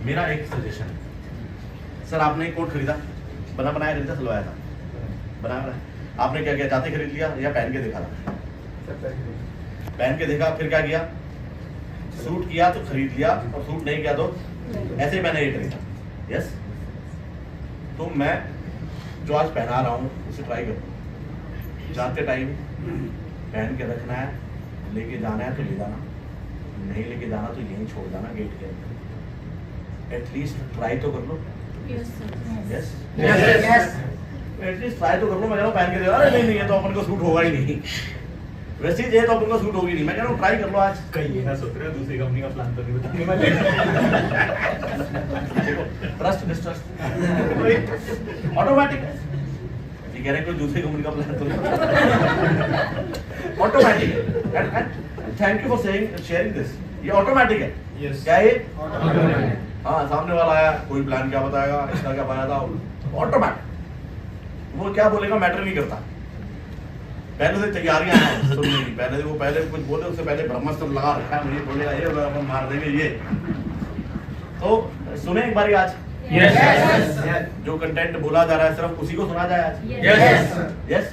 मेरा एक सजेशन है सर, आपने एक कोट खरीदा, बना बनाया खरीदा, सिलवाया था, बनाया बनाया, आपने क्या किया, जाते खरीद लिया या पहन के देखा था? पहन के देखा, फिर क्या किया, सूट किया तो खरीद लिया, और सूट नहीं किया तो ऐसे ही मैंने ये खरीदा। यस, तो मैं जो आज पहना रहा हूँ उसे ट्राई करो, जाते टाइम पहन के रखना है, लेके जाना है तो ले जाना, नहीं लेके जाना तो यहीं छोड़ जाना गेट के अंदर। एटलीस्ट ट्राई तो कर लो। यस एटलीस्ट ट्राई तो कर लो। मैं कह रहा हूँ पहन के दे, अरे नहीं नहीं ये तो अपन को सूट होगा ही नहीं, वैसे ही ये तो अपन को सूट होगी नहीं। मैं कह रहा हूँ ट्राई कर लो आज। कहीं ये ना सोच रहे हो दूसरी कंपनी का प्लान तो नहीं बताने देखो ट्रस्ट डिस्ट्रस्ट ऑटोमेटिक है, ये कह रहे हैं कोई दूसरी कंपनी का प्लान तो नहीं, ऑटोमेटिक है। Thank you for sharing this, ये ऑटोमेटिक है। क्या ये हाँ, सामने वाला आया कोई प्लान क्या बताएगा, इसका क्या पाया था, ऑटोमेटिक वो क्या बोलेगा मैटर नहीं करता। पहले से तैयारियां हैं सुनने की, पहले से वो पहले कुछ बोले उससे पहले ब्रह्मास्त्र लगा रखा है, मुझे बोलेगा ये अपन मार देंगे ये। तो सुने एक बारी आज। जो कंटेंट बोला जा रहा है सिर्फ उसी को सुना जाए आज। यस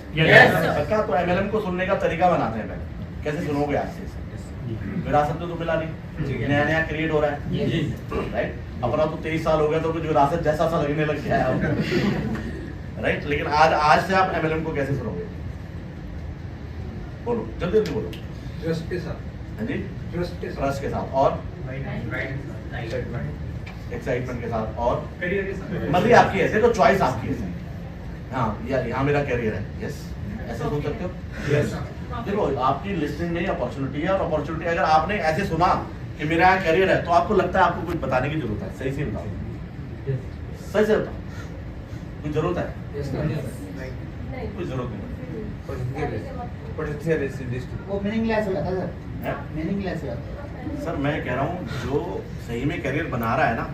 पक्का। तो एमएलएम को सुनने का तरीका बनाते हैं पहले, कैसे सुनोगे आज से? विरासत तो मिला नहीं, नया नया क्रिएट हो रहा है, राइट। अपना तो 23 साल हो गया तो कुछ विरासत जैसा सा लगने लग गया है, राइट। लेकिन आज से आप एमएलएम को कैसे सुनोगे? बोलो जल्दी जल्दी बोलो। ट्रस्ट के साथ। हाँ जी, ट्रस्ट के साथ और एक्साइटमेंट के साथ और मर्जी आपकी है, देखो चॉइस आपकी है। हाँ यहाँ मेरा कैरियर है, यस ऐसे सोच सकते हो। देखो आपकी लिस्टिंग में अपॉर्चुनिटी है, और अपॉर्चुनिटी अगर आपने ऐसे सुना कि मेरा यहाँ कैरियर है तो आपको लगता है आपको कुछ बताने की जरूरत है। सही से बताओ, सही से बताओ, कुछ जरूरत है? कोई जरूरत नहीं। वो मीनिंगलेस हो जाता सर, मीनिंगलेस हो जाता। सर मैं कह रहा हूँ जो सही में कैरियर बना रहा है ना,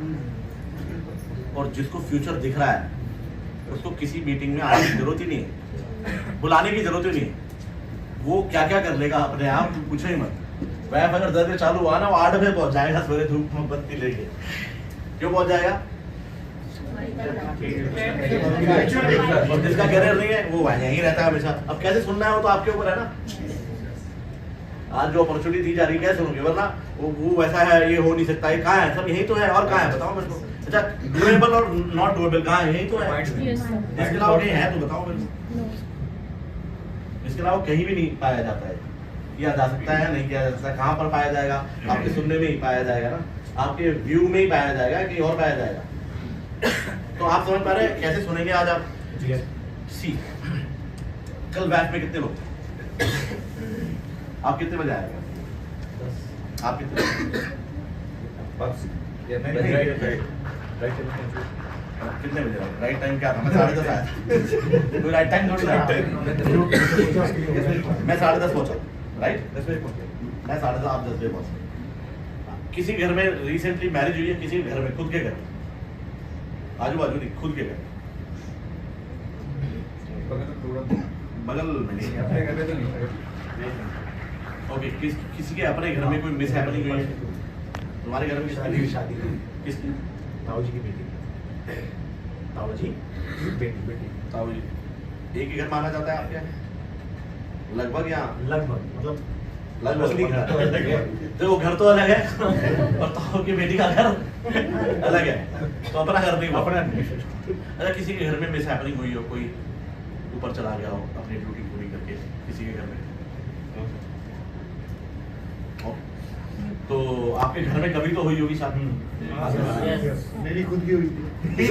और जिसको फ्यूचर दिख रहा है, उसको किसी मीटिंग में आने की जरूरत ही नहीं है, बुलाने की जरूरत ही नहीं है। वो क्या क्या कर लेगा अपने आप, पूछो ही मत। वह अगर 10 बजे चालू हुआ ना, वो 8 बजे पहुंच जाएगा सवेरे धूप में बत्ती लेके। क्यों पहुंच जाएगा? और जिसका कैरियर नहीं है वो यहीं रहता है हमेशा। अब कैसे सुनना है वो तो आपके ऊपर है ना। आज जो अपॉर्चुनिटी दी जा रही है कैसे सुनोगे, वरना वो वैसा है, ये हो नहीं सकता, ये कहाँ है, सब यही तो है, और कहाँ है बताओ मेरे को। अच्छा डुएबल और नॉट डुएबल कहाँ है? यही तो है। इसके अलावा कहीं है तो बताओ मेरे को। इसके अलावा कहीं भी नहीं पाया जाता है। किया जा सकता है, नहीं किया जा सकता, कहाँ पर पाया जाएगा? आपके सुनने में ही पाया जाएगा ना, आपके व्यू में ही पाया जाएगा, कहीं और पाया जाएगा। तो आप समझ पा रहे हैं कैसे सुनेंगे आज आप? सी कल बैच में कितने लोग थे? आप कितने बजे आएगा? आप कितने कितने बजे? राइट टाइम क्या था? मैं 10:30 आया। कोई राइट टाइम थोड़ी था। मैं 10:30 पहुंचा, राइट। मैं 10:30, आप 10 बजे पहुंचे। किसी घर में रिसेंटली मैरिज हुई है, किसी घर में, खुद के घर, आजू बाजू नहीं, खुद के घर, बगल में नहीं, अपने घर में तो नहीं। ओके, किसी के अपने घर में कोई मिस हैपनिंग हुई है? तुम्हारे घर में शादी किसकी? ताऊ जी की बेटी। ताऊ जी बेटी ताऊ जी एक ही घर माना जाता है आपके? लगभग यहाँ लगभग मतलब तो वो घर तो अलग है और ताऊ की बेटी का घर अलग है, तो अपना घर नहीं, अपना। अच्छा किसी के घर में मिस हैपनिंग हुई हो, कोई ऊपर चला गया हो अपनी ड्यूटी पूरी करके किसी के घर में, तो आपके घर में कभी तो हुई होगी शादी? मेरी खुद की हुई थी।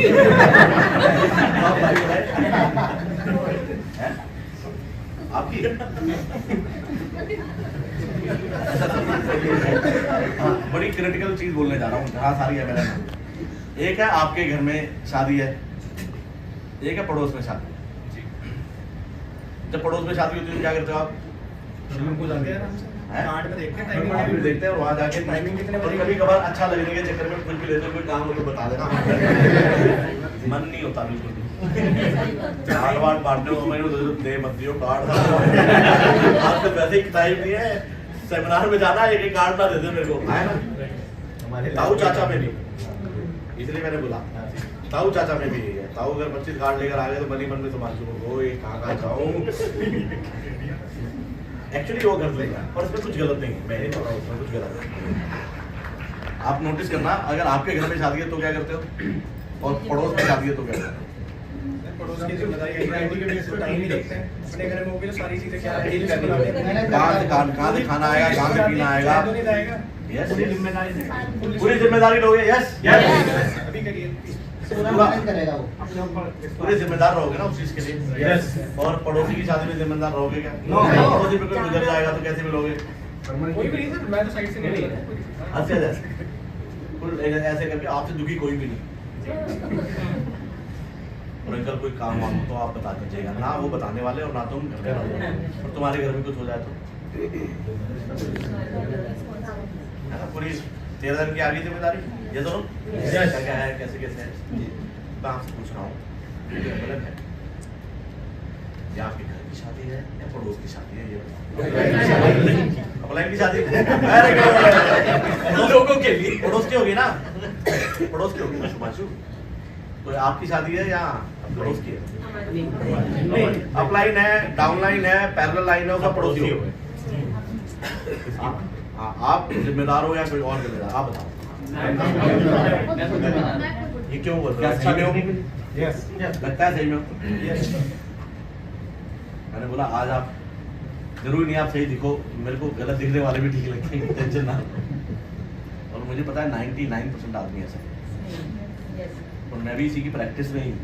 आपकी बड़ी क्रिटिकल चीज बोलने जा रहा हूँ, जहाँ सारी है मेरा। एक है आपके घर में शादी है, एक है पड़ोस में शादी है। जब पड़ोस में शादी होती है क्या करते हो आप? देखते हैं और वहाँ जाके टाइमिंग कितने बजे, कभी कभार अच्छा लगने के चक्कर में कुछ भी लेते हो, कोई काम हो तो बता देना। मन नहीं होता बिल्कुल। कार्ड वार्ड बांटने को मैंने दे मत दियो कार्ड। आज तो वैसे ही टाइम नहीं है, सेमिनार में जाना है, एक कार्ड ना दे दे मेरे को, आए ना। ताऊ चाचा में भी, इसलिए मैंने बोला ताऊ चाचा में भी यही है। ताऊ अगर 25 कार्ड लेकर आ गए तो मन ही मन में समाज को ये कहाँ जाऊँ। एक्चुअली वो कर लेगा और इसमें कुछ गलत नहीं है, मैं नहीं बोल रहा हूँ उसमें कुछ गलत नहीं। आप नोटिस करना, अगर आपके घर में शादी है तो क्या करते हो, और पड़ोस में शादी है तो क्या करते हो। पड़ोस की जिम्मेदारी है कि इसको टाइम ही देखते हैं, अपने घर में होगी तो सारी चीजें क्या डील करनी कहाँ से खाना आएगा, कहाँ से पीना आएगा, यस पूरी जिम्मेदारी लोगे। यस अभी करिए पूरा मैनेज करेगा वो। पूरे जिम्मेदार रहोगे ना उस चीज के लिए। यस और पड़ोसी की शादी में जिम्मेदार रहोगे क्या? No. पड़ोसी पे कोई गुजर जाएगा तो कैसे मिलोगे? कोई भी नहीं सर, मैं तो साइड से नहीं रहा। अच्छा ऐसे करके आपसे दुखी कोई भी नहीं। और अगर कोई काम वाम हो तो आप बता दीजिएगा, ना वो बताने वाले और ना तुम घर वाले। और तुम्हारे घर में कुछ हो जाए तो है ना, पूरी 13 दिन की आगे जिम्मेदारी। ये दोनों क्या है, कैसे कैसे है, मैं आपसे पूछ रहा हूँ गलत है ये आपके घर की शादी है या पड़ोस की शादी है? ये अपलाइन की शादी लोगों के लिए पड़ोस की होगी ना, पड़ोस की होगी ना सुभाषु। तो आपकी शादी है या पड़ोस की है? अपलाइन है, डाउनलाइन है, पैरेलल लाइन है, उसका पड़ोसी हो गए। आप जिम्मेदार हो या कोई और जिम्मेदार, आप बताओ। ये क्यों बोल रहे हो? यस लगता है सही में? मैंने बोला आज आप जरूरी नहीं आप सही दिखो, मेरे को गलत दिखने वाले भी ठीक लगते हैं, टेंशन ना। और मुझे पता है 99% आदमी ऐसा है, और मैं भी इसी की प्रैक्टिस में ही हूँ,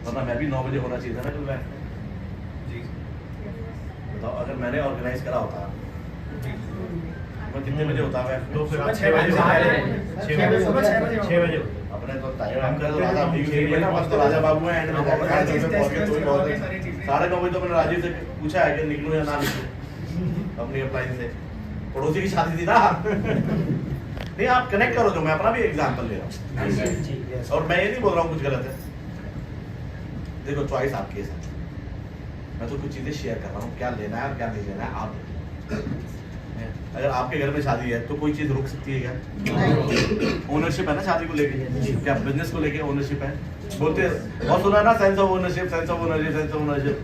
वरना मैं भी 9 बजे होना चाहिए था ना कल। मैं बताओ अगर मैंने ऑर्गेनाइज करा होता मैं कितने बजे होता है? तो फिर 6 बजे अपने तो टाइम कर रहा था, ना मस्त राजा बाबू है एंड में जाकर 9:30 बजे तो मैंने राजीव से पूछा है कि निकलूं या ना निकलूं अपनी अपलाइन से। पड़ोसी की शादी थी ना। नहीं आप कनेक्ट करो, जो मैं अपना भी एग्जांपल ले रहा हूँ और मैं ये नहीं बोल रहा हूँ कुछ गलत है। देखो चॉइस आपकी है, मैं तो कुछ चीजें शेयर कर रहा हूँ, क्या लेना है और क्या नहीं लेना है आप। अगर आपके घर में शादी है तो कोई चीज रुक सकती है क्या? ओनरशिप है ना शादी को लेके, क्या बिजनेस को लेके ओनरशिप है? बोलते हैं और सुना ना sense of ownership, sense of ownership, sense of ownership.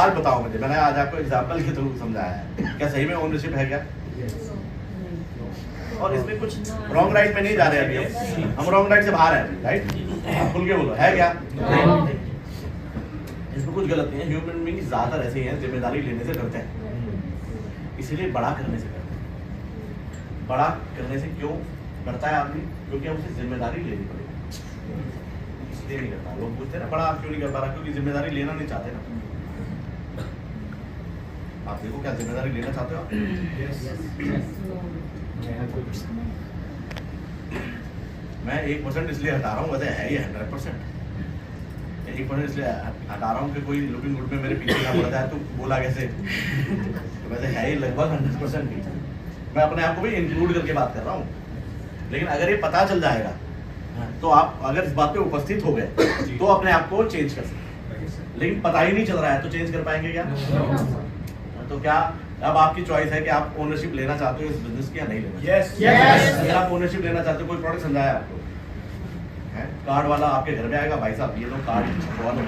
आज बताओ मुझे, मैंने आज आपको एग्जांपल के थ्रू समझाया है, क्या सही में ओनरशिप है क्या? और इसमें कुछ रॉन्ग राइट पे नहीं जा रहे अभी हम रॉन्ग राइट से बाहर हैं, राइट? खुल के बोलो, है क्या? इसमें कुछ गलत नहीं है। ह्यूमन बीइंग ज्यादातर ऐसे ही हैं, जिम्मेदारी लेने से डरते हैं, इसीलिए बड़ा करने से डरते हैं। बड़ा करने से क्यों डरता है आदमी? क्योंकि अब उसे जिम्मेदारी लेनी पड़ेगी, इसलिए नहीं करता। लोग पूछते हैं ना बड़ा क्यों नहीं कर पा रहा? क्योंकि जिम्मेदारी लेना नहीं चाहते ना। आप देखो क्या जिम्मेदारी लेना चाहते हो? मैं 1% इसलिए हटा रहा हूँ, वैसे है ये 100%। 1% इसलिए हटा रहा हूँ कि कोई लुकिंग गुड में मेरे पीछे ना पड़ जाए तो बोला कैसे। तो वैसे है ये लगभग 100% नहीं। मैं अपने आप को भी इंक्लूड करके बात कर रहा हूँ, लेकिन अगर ये पता चल जाएगा तो आप अगर इस बात पे उपस्थित हो गए तो अपने आप को चेंज कर सकते। लेकिन पता ही नहीं चल रहा है तो चेंज कर पाएंगे क्या? तो क्या अब आपकी चॉइस है कि आप ओनरशिप लेना चाहते हो इस बिजनेस की या नहीं लेना? यस अगर आप ओनरशिप लेना चाहते हो, कोई प्रोडक्ट समझाया आपको है, कार्ड वाला आपके घर में आएगा, भाई साहब ये लो कार्ड छपवा लो।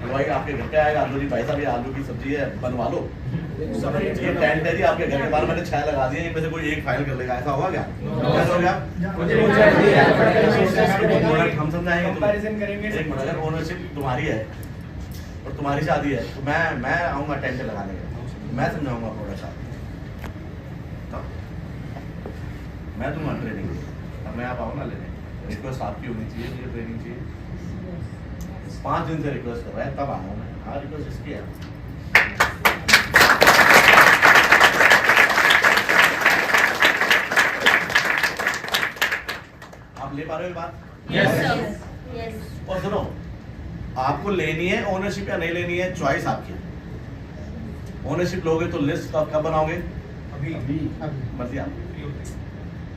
हलवाई आपके घर पे आएगा, आलू जी भाई साहब ये आलू की सब्जी है बनवा लो। ये टेंट है जी आपके घर के बाहर, मैंने 6 लगा दिए, इनमें से कोई एक फाइल कर लेगा, ऐसा होगा क्या? कैसा हो गया? प्रोडक्ट हम समझाएंगे, कंपैरिजन करेंगे। अगर ओनरशिप तुम्हारी है और तुम्हारी शादी है तो मैं आऊँगा टेंट लगाने का, मैं समझाऊंगा प्रोडक्ट आपको, मैं दूंगा ट्रेनिंग। अब मैं आप आओ ना लेने, रिक्वेस्ट आपकी होनी चाहिए, मुझे ट्रेनिंग चाहिए। 5 दिन से रिक्वेस्ट कर रहा है, तब आया हूँ मैं। हाँ रिक्वेस्ट इसकी है। आप ले पा रहे हो बात? यस। और सुनो, आपको लेनी है ओनरशिप या नहीं लेनी है, चॉइस आपकी है। ओनरशिप लोगे तो लिस्ट कब बनाओगे? अभी मर्जी आपकी।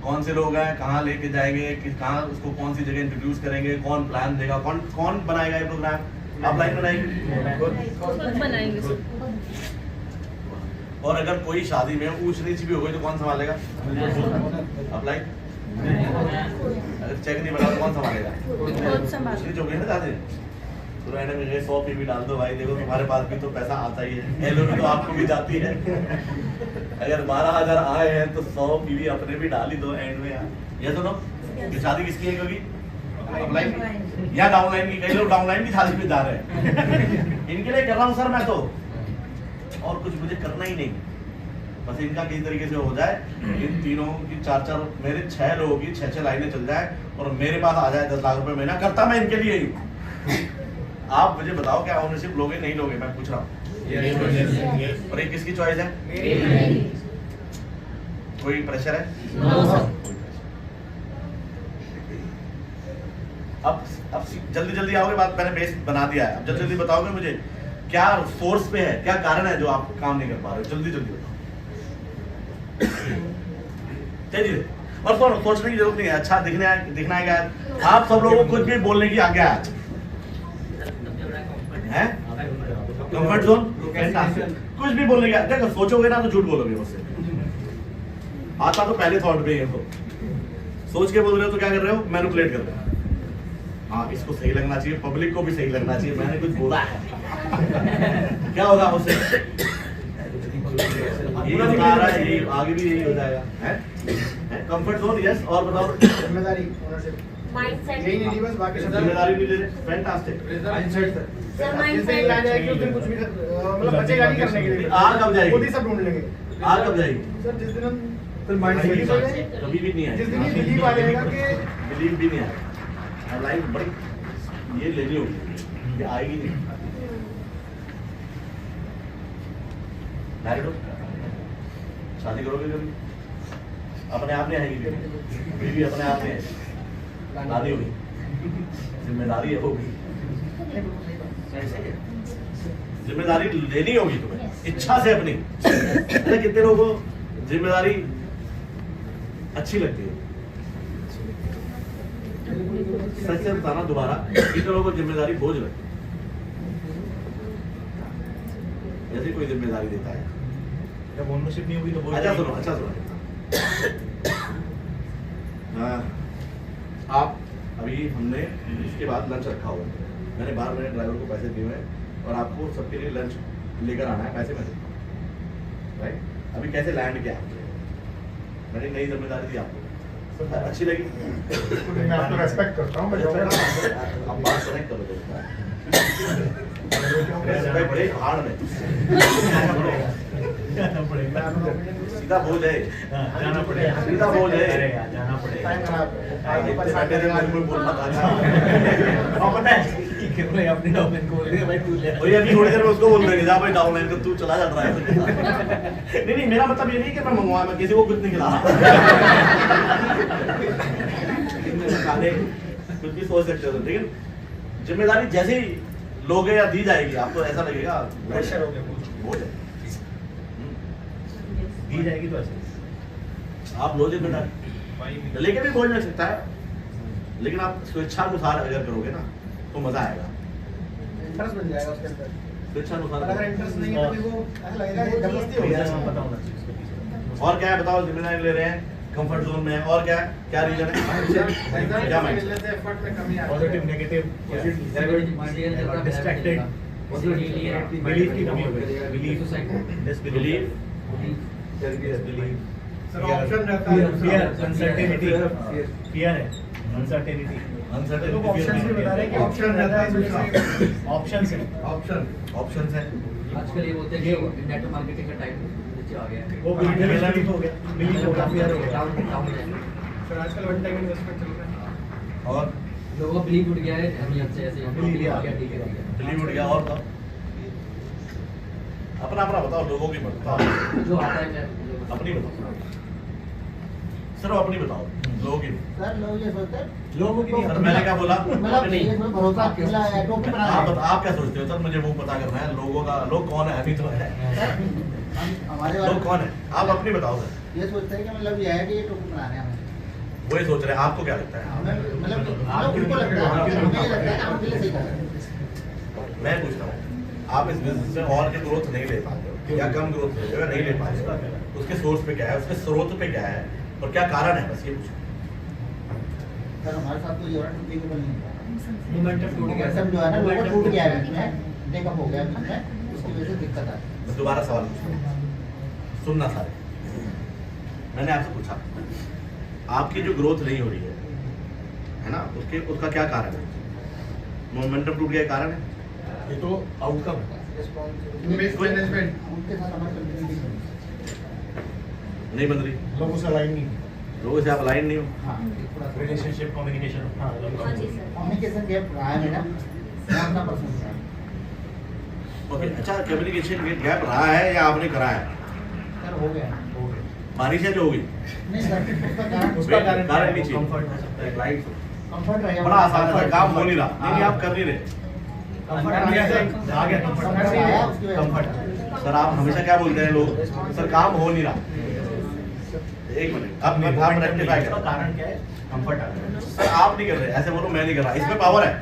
कौन से लोग हैं, कहाँ लेके जाएंगे, कहाँ उसको कौन सी जगह इंट्रोड्यूस करेंगे, कौन प्लान देगा, कौन बनाएगा ये प्रोग्राम? आप लाइन बनाएंगे। और अगर कोई शादी में ऊंच नीच भी हो गई तो कौन संभालेगा? आप लाइन अगर चेक नहीं बना तो कौन संभालेगा? खुद संभाल। उसकी जो है ना दादी तो मैंने मुझे 100 पीवी डाल दो भाई, देखो तुम्हारे पास भी तो पैसा आता ही है, एलो भी तो आपको भी जाती है। अगर 12,000 आए हैं तो 100 पीवी अपने भी डाल ही दो एंड में यार। ये सुनो, ये शादी किसकी है क्योंकि अपलाइन या डाउनलाइन की, कई लोग डाउनलाइन की शादी में जा रहे हैं। इनके लिए कर रहा हूँ सर मैं तो, और कुछ मुझे करना ही नहीं, बस इनका किसी तरीके से हो जाए, इन तीनों की 4-4 मेरे 6 लोगों की 6-6 लाइनें चल जाए और मेरे पास आ जाए 10 लाख रुपए महीना, करता मैं इनके लिए ही हूँ। आप मुझे बताओ क्या ओनरशिप लोगे नहीं लोगे, मैं पूछ रहा हूँ। और ये किसकी चॉइस है? कोई प्रेशर है? अब जल्दी जल्दी आओगे, बात मैंने बेस बना दिया है, अब जल्दी जल्दी बताओगे मुझे क्या सोर्स पे है, क्या कारण है जो आप काम नहीं कर पा रहे हो, जल्दी जल्दी बताओ। चलिए, और सोचने की जरूरत नहीं है, अच्छा दिखना है क्या? आप सब लोगों को कुछ भी बोलने की आज्ञा है? कंफर्ट जोन, कुछ भी बोलने की, देखो सोचोगे ना तो झूठ बोलोगे मुझसे, आता तो पहले थॉट पे ही है, तो सोच के बोल रहे हो तो क्या कर रहे हो? मैनिपुलेट कर रहे हो। हाँ, इसको सही लगना चाहिए, पब्लिक को भी सही लगना चाहिए, मैंने कुछ बोला है। क्या होगा उससे? ये बता रहा है, ये आगे भी यही हो जाएगा, है? कंफर्ट जोन, यस, और बताओ। जिम्मेदारी, ओनरशिप, माइंडसेट, यही नहीं बस बाकी सब जिम्मेदारी भी ले, फैंटास्टिक। माइंडसेट सर, जिससे माइंडसेट आ जाएगी उस दिन कुछ भी मतलब बचेगा नहीं करने के लिए, आग कब जाएगी? खुद ही सब ढूंढ लेंगे। आग कब जाएगी? सर जिस दिन हम माइंडसेट कभी भी नहीं आएगी, जिस दिन ये बिलीव आ जाएगा कि बिलीव भी नहीं आएगा, लाइफ बड़ी ये लेनी होगी, ये आएगी नहीं। मैरिड हो, शादी करोगे कभी? अपने आप नहीं आएगी बीवी, अपने आप नहीं आएगी, शादी होगी, जिम्मेदारी होगी, जिम्मेदारी लेनी होगी तुम्हें इच्छा से अपनी। अरे कितने लोगों को जिम्मेदारी अच्छी लगती है? सच से बताना दोबारा, कितने लोगों को जिम्मेदारी बोझ लगती है? जैसे कोई जिम्मेदारी देता है, जब ओनरशिप नहीं होगी तो बोल अच्छा सुनो। हाँ, आप अभी हमने इसके बाद लंच रखा हुआ है, मैंने बाहर मेरे ड्राइवर को पैसे दिए हैं और आपको सबके लिए लंच लेकर आना है, पैसे मैं देता हूँ, राइट? अभी कैसे लैंड किया आपने? मैंने नई जिम्मेदारी दी आपको, अच्छी लगी? मैं आपको रेस्पेक्ट करता हूँ, आप बात कनेक्ट करो, रेस्पेक्ट है हार्ड में, सीधा बोझ है, जाना पड़ेगा, सीधा बोझ है, जाना पड़ेगा। टाइम खराब है। अपनी डॉक्यूमेंट को बोल रहे भाई तू ले। वही अभी थोड़ी देर में उसको बोल देंगे जा भाई डाउनलाइन तो तू चला जा रहा है। नहीं, मेरा मतलब ये नहीं कि मैं मंगवा, मैं किसी को कुछ नहीं खिला। खाने कुछ भी सोच सकते हो, लेकिन जिम्मेदारी जैसे ही लोगे या दी जाएगी आपको ऐसा लगेगा प्रेशर हो गया, बोझ है। दी जाएगी तो ऐसे आप लो जिम्मेदारी, लेके भी बोझ लग सकता है, लेकिन आप स्वेच्छानुसार अगर करोगे ना तो मजा आएगा, इंटरेस्ट बन जाएगा उसके अंदर। स्वेच्छानुसार। अगर इंटरेस्ट नहीं है तो वो ऐसा लगेगा कि जबरदस्ती हो गया। पता होना चाहिए उसके पीछे। और क्या है बताओ? जिम्मेदारी ले रहे हैं, कंफर्ट जोन में है, और क्या क्या रीजन है? क्या माइंड एफर्ट में कमी आ पॉजिटिव नेगेटिव डिस्ट्रैक्टेड, बिलीफ की कमी हो गई, बिलीफ, डिसबिलीफ, सर ऑप्शन रहता है, फियर, अनसर्टेनिटी, फियर है, अनसर्टेनिटी, लोग ऑप्शंस भी बता रहे हैं कि ऑप्शन रहता है दूसरा ऑप्शंस है, ऑप्शंस है। आजकल ये बोलते हैं कि नेटवर्क मार्केटिंग का टाइम नीचे आ गया है। वो बिलीफ हो गया, बिलीफ हो गया, फियर हो गया। डाउन हो जाएगा। सर आजकल वन टाइम इन्वेस्टमेंट चल रहा है। और लोगों का बिलीव उठ गया है अहमियत से, ऐसे Belief ठीक आ है गया। ठीक है। बिलीव उठ गया, और बताओ अपना अपना बताओ, लोगों की मत बताओ, जो आता है क्या अपनी बताओ, सिर्फ अपनी बताओ, लोगों की नहीं। सर लोग ये सोचते हैं लोगों की नहीं, सर मैंने क्या बोला? मतलब इसमें भरोसा किला है, टोपी बना है। आप क्या सोचते हो सर? मुझे वो पता करना है, लोगों का, लोग कौन है? अभी तो है, हमारे लोग वाले कौन है? आप अपनी बताओ सर। ये सोचते हैं कि मतलब ये है कि ये टोपी बना रहे हैं हमें। वही सोच रहे हैं, आपको क्या लगता है? हमें मतलब उनको लगता है, हमें ये लगता है कि हम के लिए सही कर रहे हैं। मैं पूछता हूँ, आप इस बिजनेस में और की ग्रोथ नहीं ले पाते हो या कम ग्रोथ ले रहे हो या नहीं ले पाते हो, उसके सोर्स पे क्या है, उसके स्रोत पे क्या है और क्या कारण है? बस ये पूछो। सर हमारे साथ तो ये वाला टेक्निकल नहीं है। मोमेंटम टूट गया सब जो है ना वो टूट गया है बीच में, ब्रेकअप हो गया बीच में, उसकी वजह से दिक्कत है। मैं दोबारा सवाल पूछूंगा, सुनना सारे। मैंने आपसे पूछा आपकी जो ग्रोथ नहीं हो रही है ना, उसका क्या कारण है? मोमेंटम टूट गया कारण है? ये तो आउटकम है। मैनेजमेंट उनके साथ हमारी कम्युनिकेशन नहीं बन रही, लोगों से अलाइन नहीं, लोगों से आप अलाइन नहीं हो। हाँ थोड़ा रिलेशनशिप कम्युनिकेशन हाँ जी सर। कम्युनिकेशन गैप रहा है मेरा, मैं अपना पर्सन है ओके, अच्छा कम्युनिकेशन गैप रहा है या आपने कराया? सर हो गया। हो गया। बारिश है जो होगी, नहीं सर उसका कारण उसका कारण कारण नहीं चाहिए। कंफर्ट हो सकता है, राइट, कंफर्ट रहेगा। बड़ा आसान है, काम हो नहीं रहा, नहीं आप कर नहीं रहे। कंफर्ट आ गया कंफर्ट आया उसकी वजह से। कंफर्ट। सर आप हमेशा क्या बोलते हैं लोग, सर काम हो नहीं रहा। एक मिनट, अब आप रेक्टिफाई इसका करो। कारण क्या है? कंफर्ट आ गया। सर आप नहीं कर रहे, ऐसे बोलो मैं नहीं कर रहा, इसमें पावर है।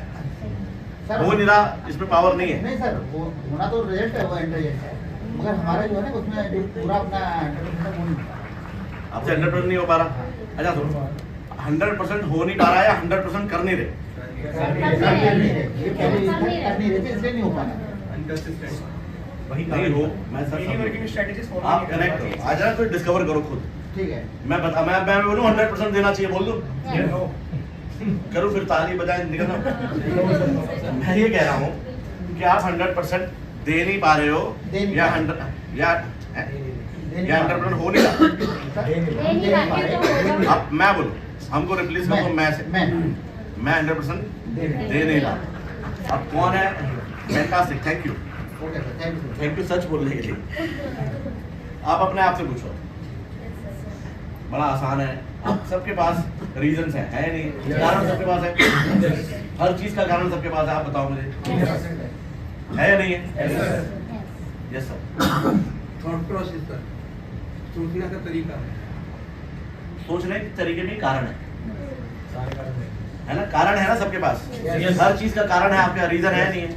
सर हो नहीं रहा, इसमें पावर नहीं है। नहीं सर वो होना तो रिजल्ट है, वो एंड रिजल्ट है, मगर हमारा जो है ना उसमें जो पूरा अपना एंटरटेनमेंट वो नहीं। आपसे 100% नहीं हो पा रहा। अच्छा सुनो, 100% हो नहीं पा रहा है या 100% कर नहीं रहे? ये पहले कर नहीं रहे थे इसलिए नहीं हो पा रहा। अनकंसिस्टेंट वही नहीं हो, मैं sir daily working strategies follow आप कनेक्ट हो, आ जाना तो डिस्कवर करो खुद। ठीक है मैं बोलूं 100% देना चाहिए, बोल दूं? ये करूं फिर ताली बजाए निकलना। मैं ये कह रहा हूँ कि आप 100% दे नहीं पा रहे हो दे नहीं या पा रहे। 100 या देने या वाला। 100% हो नहीं रहा। सर, नहीं बाकी तो होगा। अब मैं बोलूं, हमको रिप्लेस कर दो मैं से। मैं 100% दे नहीं रहा। अब कौन है? Fantastic, thank you, okay sir thank you. Thank you such बोलने के लिए। आप अपने आप से पूछो, बड़ा आसान है। आप सबके पास रीजंस है नहीं? कारण सबके पास है, हर चीज का कारण सबके पास है। आप बताओ मुझे, है या नहीं है? Yes sir. थॉट प्रोसेस का सोचने का तरीका सोचने के तरीके में कारण है, सारे कारण है ना? कारण है ना सबके पास, Yes. हर चीज का कारण है, आपका रीजन है नहीं है?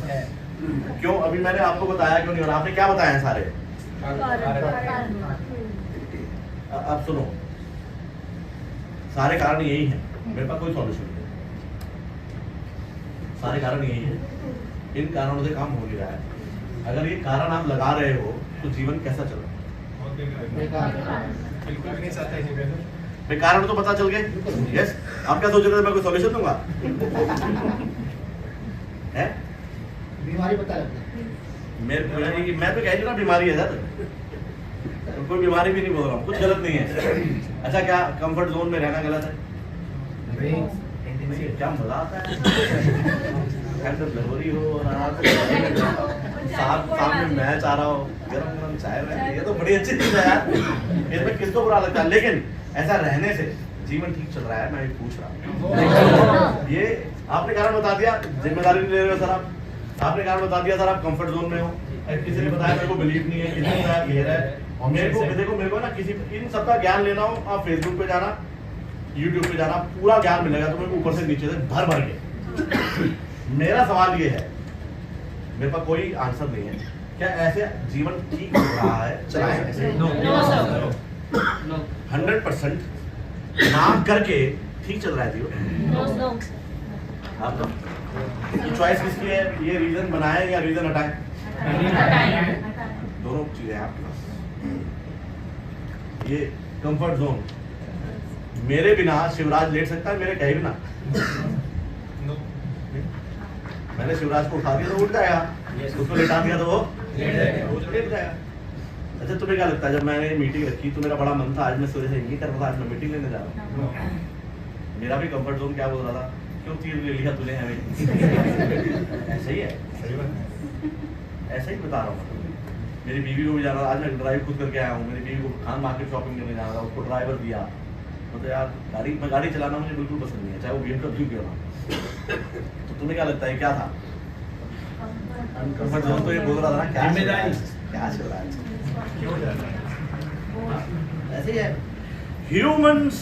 है। क्यों? अभी मैंने आपको बताया क्यों नहीं, और आपने क्या बताया है सारे? अब सुनो, सारे कारण यही है, मेरे पास कोई सॉल्यूशन नहीं है। सारे कारण यही है, इन कारणों से काम हो नहीं रहा है। अगर ये कारण आप लगा रहे हो तो जीवन कैसा चल रहा है? बिल्कुल भी नहीं चाहता इसी पे भाई कारण तो पता चल गए। यस, आप क्या सोच रहे थे मैं कोई सॉल्यूशन दूंगा? है बीमारी पता लगता है। मैं तो कह रही हूँ ना बीमारी है सर, कोई बीमारी भी नहीं बोल रहा हूँ, कुछ गलत नहीं है। अच्छा क्या कंफर्ट जोन में रहना गलत है? क्या मजा आता है, जरूरी हो और साथ में मैच आ रहा हो, गरम गरम चाय में, ये तो बड़ी अच्छी चीज है यार, इसमें किसको बुरा लगता है? लेकिन ऐसा रहने से जीवन ठीक चल रहा है, मैं ये पूछ रहा हूँ। ये आपने कारण बता दिया, जिम्मेदारी नहीं ले रहे हो सर आप, आपने कारण बता दिया सर आप कंफर्ट जोन में हो। किसी ने बताया मेरे को बिलीव नहीं है, किसी ने बताया क्लियर है। मेरे को ना किसी इन सबका ज्ञान लेना हो, आप फेसबुक पे जाना, यूट्यूब पे जाना, पूरा ज्ञान मिलेगा तुम्हें ऊपर से नीचे से भर भर के। मेरा सवाल ये है, मेरे पास कोई आंसर नहीं है, क्या ऐसे जीवन ठीक हो रहा है? चलाएं ऐसे No. No, sir. No. 100% ना करके ठीक चल रहा है जीवन? No, no. आप चॉइस किसकी है? ये रीजन बनाए या रीजन हटाए? दोनों चीजें हैं आपके पास। ये कंफर्ट जोन, मेरे बिना शिवराज लेट सकता है मेरे कहे बिना? मैंने शिवराज को उठा दिया तो उठ जाएगा, उसको लेटा दिया तो वो लेट जाएगा। अच्छा तुम्हें क्या लगता है, जब मैंने मीटिंग रखी तो मेरा बड़ा मन था, आज मैं सुबह से यही कर रहा था, आज मैं मीटिंग लेने जा रहा हूँ। मेरा भी कंफर्ट जोन क्या बोल रहा था, क्यों तीर ले लिया तूने हमें? ऐसा ही है, ऐसा ही बता रहा हूँ। मेरी बीवी को भी जाना था, आज मैं ड्राइव खुद करके आया हूँ, मेरी बीवी को खान मार्केट शॉपिंग करने जाना था, उसको ड्राइवर दिया। मतलब यार गाड़ी चलाना मुझे बिल्कुल पसंद नहीं है, चाहे वो BMW क्यों ना। तो तुम्हें क्या लगता है क्या था? कंफर्ट जोन तो ये बोल रहा था ना, क्या चल रहा है? क्या चल रहा है? ऐसे ही है, ह्यूमंस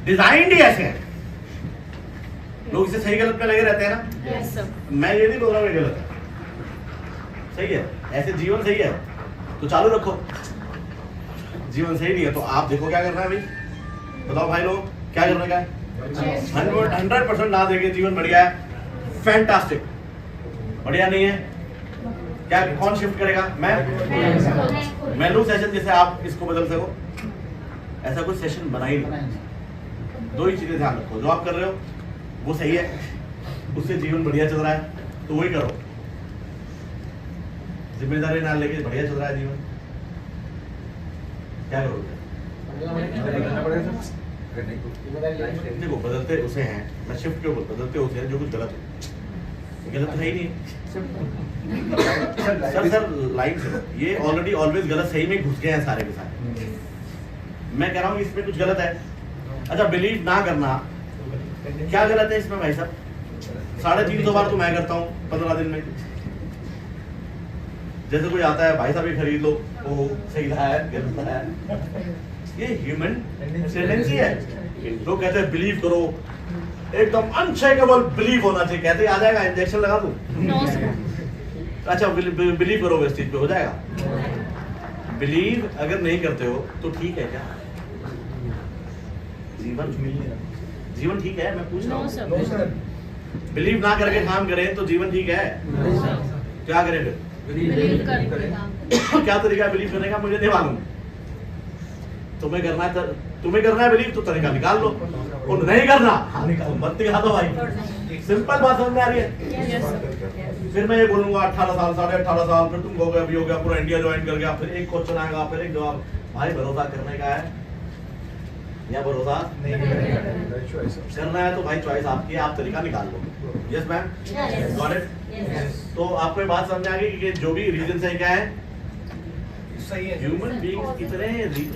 डिजाइंड ही ऐसे हैं, लोग इसे सही गलत में लगे रहते हैं ना। Yes, sir. मैं ये नहीं बोल रहा हूँ ये गलत है, सही है, ऐसे जीवन सही है तो चालू रखो। जीवन सही नहीं है तो आप देखो क्या करना है भाई, बताओ भाई लोग क्या करने का है? 100% ना देके जीवन बढ़िया है, फैंटास्टिक। बढ़िया नहीं है क्या? कौन शिफ्ट करेगा? मैं लूँ सेशन जैसे आप इसको बदल सको, ऐसा कोई सेशन बना ही नहीं। दो ही चीजें ध्यान रखो, जो आप कर रहे हो वो सही है, उससे जीवन बढ़िया चल रहा है तो वही करो। जिम्मेदारी ना लेके बढ़िया चल रहा है जीवन, क्या करोगे? देखो बदलते उसे हैं, मैं शिफ्ट क्यों बोलता, बदलते उसे हैं जो कुछ गलत हो। गलत तो है ही नहीं सर लाइन से ये ऑलरेडी ऑलवेज गलत सही में घुस गए हैं सारे के सारे। मैं कह रहा हूँ इसमें कुछ गलत है। अच्छा बिलीव ना करना क्या गलत है इसमें भाई साहब? 350 बार तो मैं करता हूँ 15 दिन में। जैसे कोई आता है भाई साहब ये खरीद लो, वो सही रहा है गलत है, ये ह्यूमन टेंडेंसी है। लोग कहते हैं बिलीव करो, एकदम अनशेकेबल बिलीव होना चाहिए, कहते आ जाएगा इंजेक्शन लगा दूं? अच्छा बिलीव करो इस चीज पे हो जाएगा? बिलीव अगर नहीं करते हो तो ठीक है क्या? जीवन ठीक है? मैं पूछ रहा हूँ। बिलीव ना करके काम करें तो जीवन ठीक है? क्या करें फिर? क्या तरीका है बिलीव करने का मुझे नहीं मालूम। तुम्हें करना है बिलीव तो तरीका निकाल लो, और नहीं करना मत दिखा दो भाई। सिंपल बात समझ में आ रही है? फिर मैं ये बोलूंगा 18 साल 18.5 साल, फिर तुम अभी हो गया पूरा इंडिया ज्वाइन कर गया, फिर एक क्वेश्चन आएगा, फिर एक जवाब। भाई भरोसा करने का है या भरोसा नहीं करना है तो भाई चॉइस आपकी है, आप तरीका निकाल लो। Yes ma'am, got it? तो आपको ये बात समझ आ गई कि जो भी रीजन है क्या है, सही है। ह्यूमन बीइंग्स इतने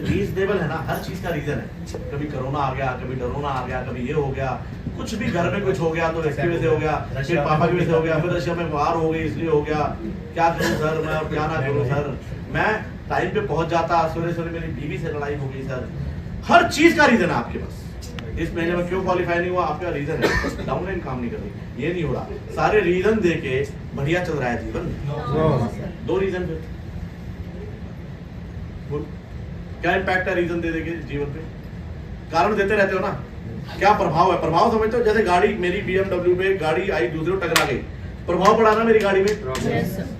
रीजनेबल है ना, हर चीज का रीजन है। कभी कोरोना आ गया, कभी डरोना आ गया, कभी ये हो गया, कुछ भी घर में कुछ हो गया तो इसकी वजह से हो गया, फिर पापा की वजह से हो गया, फिर रशिया में वार हो गई इसलिए हो गया। क्या करूं सर मैं, क्या ना करूं सर? मैं टाइम पे पहुंच जाता, सवेरे मेरी बीवी से लड़ाई हो गई सर। हर चीज का रीजन है आपके पास। इस महीने में क्यों क्वालिफाई नहीं हुआ, आपका रीजन है। डाउनलाइन काम नहीं कर रही, ये नहीं हो रहा, सारे रीजन देके बढ़िया चल रहा है जीवन। दो रीजन पे क्या इम्पैक्ट है रीजन दे देके जीवन पे? कारण देते रहते हो ना, क्या प्रभाव है? प्रभाव समझते हो? जैसे गाड़ी, मेरी BMW पे गाड़ी आई, दूसरे को टकरा गई, प्रभाव पड़ा ना मेरी गाड़ी में।